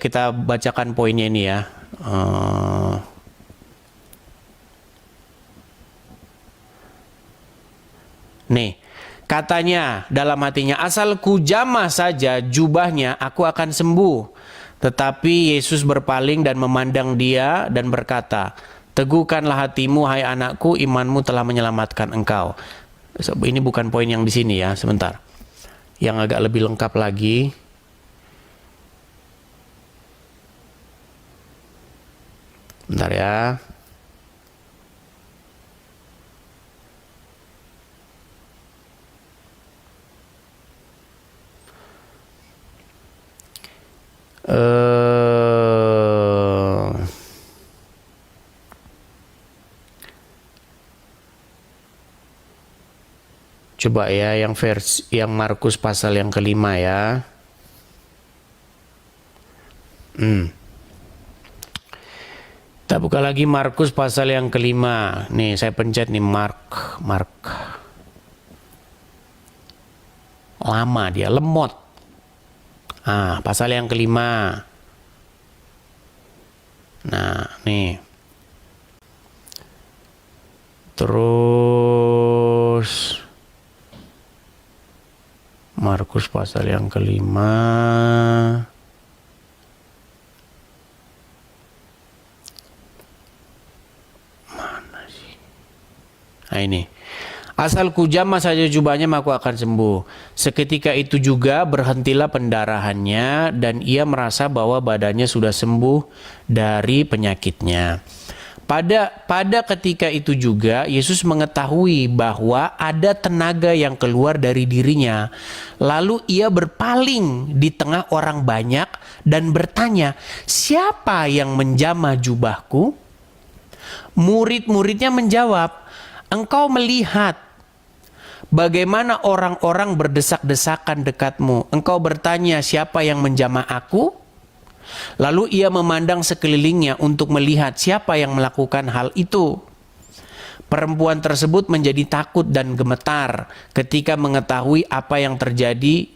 kita bacakan poinnya ini ya. Nih, katanya dalam hatinya, asal ku jamah saja jubahnya, aku akan sembuh. Tetapi Yesus berpaling dan memandang dia dan berkata, teguhkanlah hatimu, hai anakku, imanmu telah menyelamatkan engkau. Ini bukan poin yang di sini ya, sebentar. Yang agak lebih lengkap lagi. Bentar ya. Coba ya yang Markus pasal yang kelima ya. Kita buka lagi Markus pasal yang kelima. Nih saya pencet nih Mark. Lama dia, lemot. Pasal yang kelima. Nah, nih. Terus Markus pasal yang kelima. Mana sih? Nah ini. Asal ku jamah saja jubahnya maka akan sembuh. Seketika itu juga berhentilah pendarahannya dan ia merasa bahwa badannya sudah sembuh dari penyakitnya. Pada ketika itu juga Yesus mengetahui bahwa ada tenaga yang keluar dari dirinya. Lalu ia berpaling di tengah orang banyak dan bertanya, siapa yang menjamah jubahku? Murid-muridnya menjawab, engkau melihat bagaimana orang-orang berdesak-desakan dekatmu. Engkau bertanya, siapa yang menjamah aku? Lalu ia memandang sekelilingnya untuk melihat siapa yang melakukan hal itu. Perempuan tersebut menjadi takut dan gemetar ketika mengetahui apa yang terjadi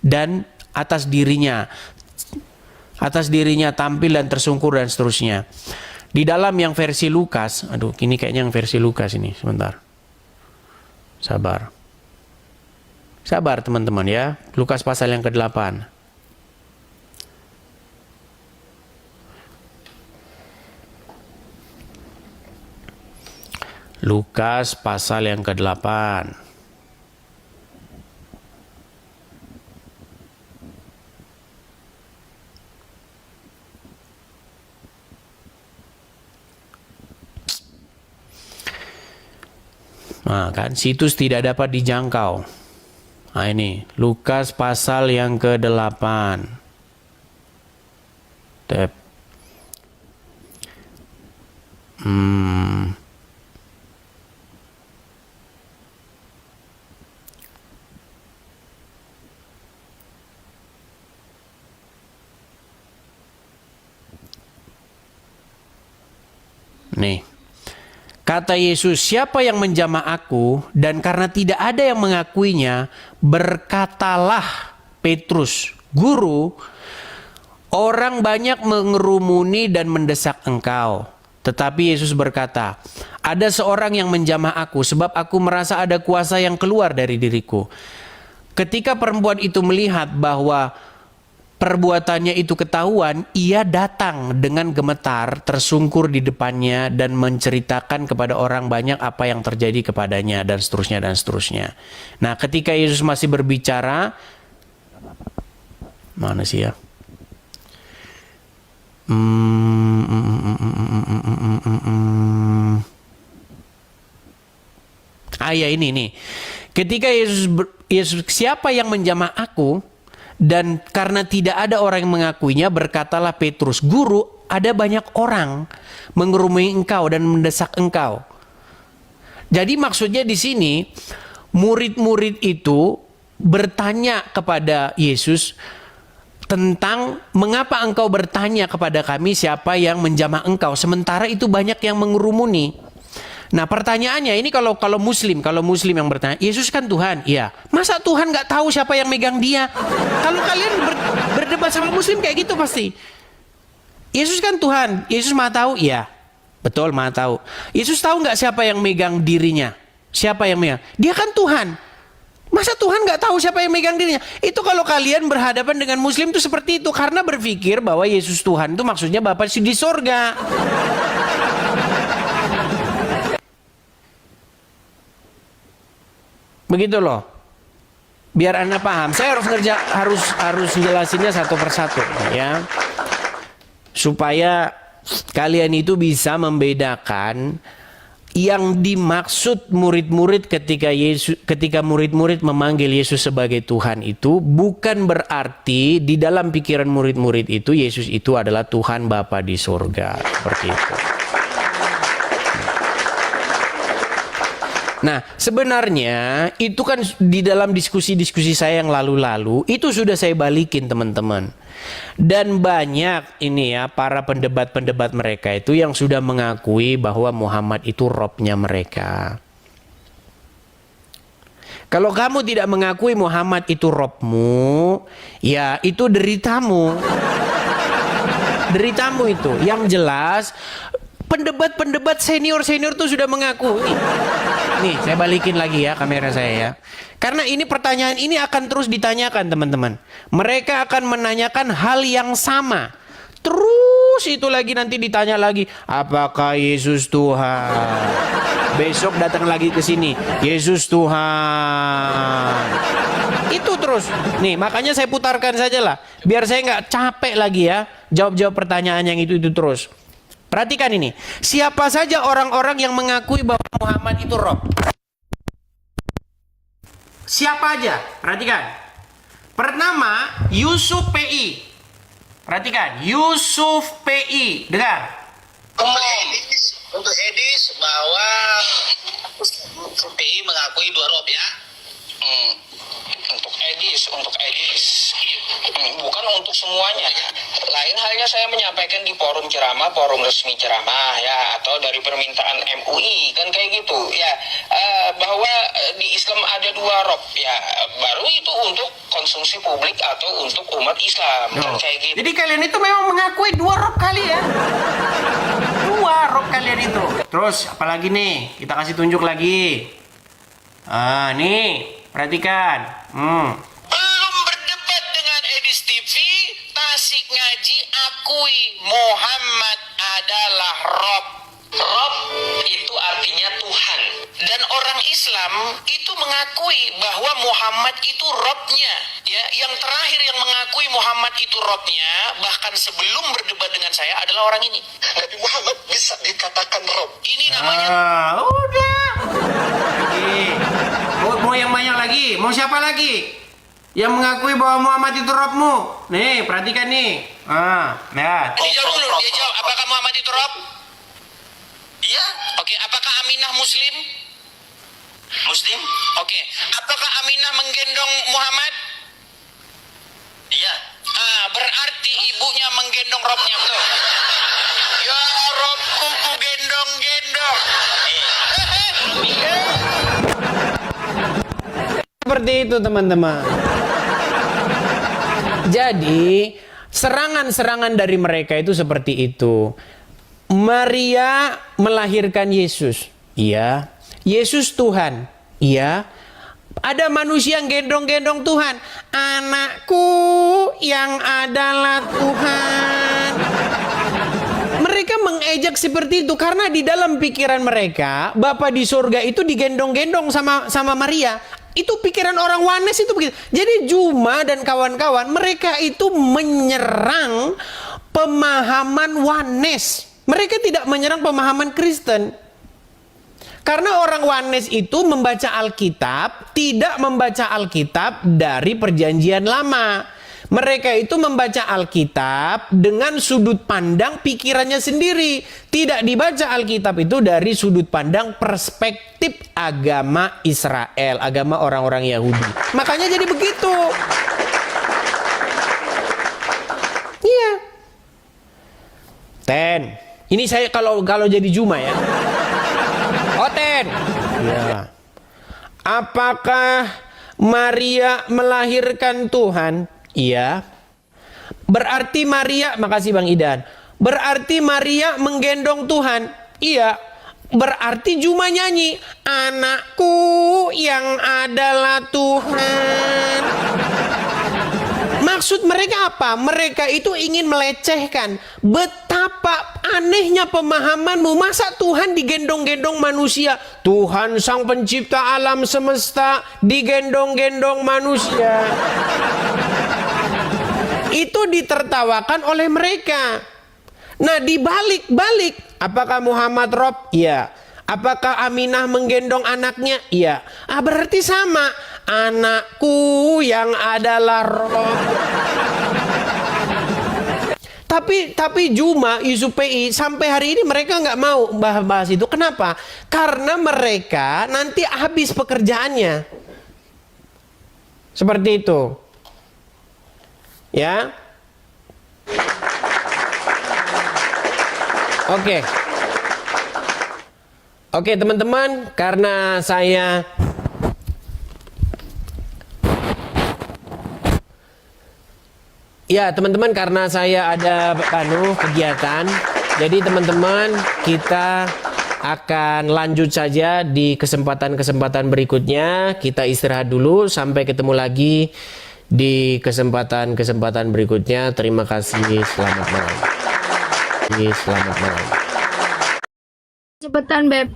dan atas dirinya tampil dan tersungkur dan seterusnya. Di dalam yang versi Lukas, ini kayaknya yang versi Lukas ini, sebentar. Sabar teman-teman ya. Lukas pasal yang ke-8. Lukas pasal yang ke-8. Nah, kan situs tidak dapat dijangkau. Nah, ini Lukas pasal yang ke-8. Tab. Nih, kata Yesus, siapa yang menjamah aku? Dan karena tidak ada yang mengakuinya, berkatalah Petrus, Guru, orang banyak mengerumuni dan mendesak engkau. Tetapi Yesus berkata, ada seorang yang menjamah aku, sebab aku merasa ada kuasa yang keluar dari diriku. Ketika perempuan itu melihat bahwa perbuatannya itu ketahuan, ia datang dengan gemetar, tersungkur di depannya dan menceritakan kepada orang banyak apa yang terjadi kepadanya dan seterusnya dan seterusnya. Nah, ketika Yesus masih berbicara, mana sih ya? Ya ini nih. Ketika Yesus siapa yang menjamah aku? Dan karena tidak ada orang yang mengakuinya, berkatalah Petrus, Guru, ada banyak orang mengerumuni engkau dan mendesak engkau. Jadi maksudnya di sini murid-murid itu bertanya kepada Yesus tentang mengapa engkau bertanya kepada kami siapa yang menjamah engkau, sementara itu banyak yang mengerumuni. Nah pertanyaannya ini kalau muslim yang bertanya, Yesus kan Tuhan, iya. Masa Tuhan nggak tahu siapa yang megang dia? Kalau kalian berdebat sama muslim kayak gitu pasti. Yesus kan Tuhan, Yesus maha tahu, iya. Betul, maha tahu. Yesus tahu nggak siapa yang megang dirinya? Siapa yang megang? Dia kan Tuhan. Masa Tuhan nggak tahu siapa yang megang dirinya? Itu kalau kalian berhadapan dengan muslim itu seperti itu. Karena berpikir bahwa Yesus Tuhan itu maksudnya Bapa di sorga. Begitu loh. Biar Anda paham. Saya harus jelasinnya satu persatu ya. Supaya kalian itu bisa membedakan yang dimaksud murid-murid ketika murid-murid memanggil Yesus sebagai Tuhan itu bukan berarti di dalam pikiran murid-murid itu Yesus itu adalah Tuhan Bapa di surga, seperti itu. Nah, sebenarnya itu kan di dalam diskusi-diskusi saya yang lalu-lalu itu sudah saya balikin teman-teman. Dan banyak ini ya para pendebat-pendebat mereka itu yang sudah mengakui bahwa Muhammad itu robnya mereka. Kalau kamu tidak mengakui Muhammad itu robmu, ya itu deritamu. Deritamu itu. Yang jelas pendebat-pendebat senior-senior tuh sudah mengakui. Nih, saya balikin lagi ya kamera saya ya. Karena ini pertanyaan ini akan terus ditanyakan teman-teman. Mereka akan menanyakan hal yang sama. Terus itu lagi nanti ditanya lagi, apakah Yesus Tuhan? Besok datang lagi ke sini, Yesus Tuhan. Itu terus. Nih, makanya saya putarkan saja lah. Biar saya nggak capek lagi ya jawab-jawab pertanyaan yang itu terus. Perhatikan ini. Siapa saja orang-orang yang mengakui bahwa Muhammad itu Rob? Siapa aja? Perhatikan. Pertama, Yusuf PI. Perhatikan, Yusuf PI. Dengar. Untuk Edis bahwa PI mengakui dua rob ya. Untuk Edis, bukan untuk semuanya. Lain halnya saya menyampaikan di forum ceramah, forum resmi ceramah ya, atau dari permintaan MUI kan kayak gitu ya, bahwa di Islam ada dua rob ya, baru itu untuk konsumsi publik atau untuk umat Islam kan kayak gitu. Jadi kalian itu memang mengakui dua rob kali ya. Dua rob kalian itu. Terus apalagi nih? Kita kasih tunjuk lagi. Nih, perhatikan. Belum berdebat dengan Edis TV, Tasik Ngaji akui Muhammad adalah Rob. Rob itu artinya Tuhan. Dan orang Islam itu mengakui bahwa Muhammad itu Robnya. Ya, yang terakhir yang mengakui Muhammad itu Robnya, bahkan sebelum berdebat dengan saya adalah orang ini. Nabi Muhammad bisa dikatakan Rob. Ini namanya. Udah. Mau yang banyak lagi? Mau siapa lagi? Yang mengakui bahwa Muhammad itu Robmu? Nih, perhatikan nih. Lihat. Dijawab dulu, dia jawab, apakah Muhammad itu Rob? Iya. Oke, apakah Aminah Muslim? Muslim? Oke. Apakah Aminah menggendong Muhammad? Iya. Berarti ibunya menggendong Robnya, betul? Ya Robku ku gendong-gendong. Seperti itu teman-teman. Jadi serangan-serangan dari mereka itu seperti itu. Maria melahirkan Yesus. Iya. Yesus Tuhan. Iya. Ada manusia yang gendong-gendong Tuhan. Anakku yang adalah Tuhan. Mereka mengejek seperti itu karena di dalam pikiran mereka Bapa di surga itu digendong-gendong sama Maria. Itu pikiran orang Wanes itu begitu. Jadi Juma dan kawan-kawan mereka itu menyerang pemahaman Wanes. Mereka tidak menyerang pemahaman Kristen. Karena orang Wanes itu membaca Alkitab, tidak membaca Alkitab dari perjanjian lama. Mereka itu membaca Alkitab dengan sudut pandang pikirannya sendiri. Tidak dibaca Alkitab itu dari sudut pandang perspektif agama Israel, agama orang-orang Yahudi. Makanya jadi begitu. Iya. Ten, ini saya kalau jadi Juma ya. Oh Ten. Iya. Apakah Maria melahirkan Tuhan? Iya. Berarti Maria, makasih Bang Idan. Berarti Maria menggendong Tuhan? Iya. Berarti Juma nyanyi, anakku yang adalah Tuhan. Maksud mereka apa? Mereka itu ingin melecehkan. Betapa anehnya pemahamanmu. Masa Tuhan digendong-gendong manusia? Tuhan sang pencipta alam semesta digendong-gendong manusia. Itu ditertawakan oleh mereka. Nah, dibalik-balik, apakah Muhammad Rob? Iya. Apakah Aminah menggendong anaknya? Iya. Berarti sama. Anakku yang adalah Rob. Tapi Juma, Yusuf PI, sampai hari ini mereka nggak mau bahas itu. Kenapa? Karena mereka nanti habis pekerjaannya. Seperti itu. Ya. Oke teman-teman, karena saya karena saya ada kegiatan, jadi teman-teman kita akan lanjut saja di kesempatan-kesempatan berikutnya. Kita istirahat dulu, sampai ketemu lagi di kesempatan-kesempatan berikutnya. Terima kasih, selamat malam. Selamat malam. Cepetan, Beb.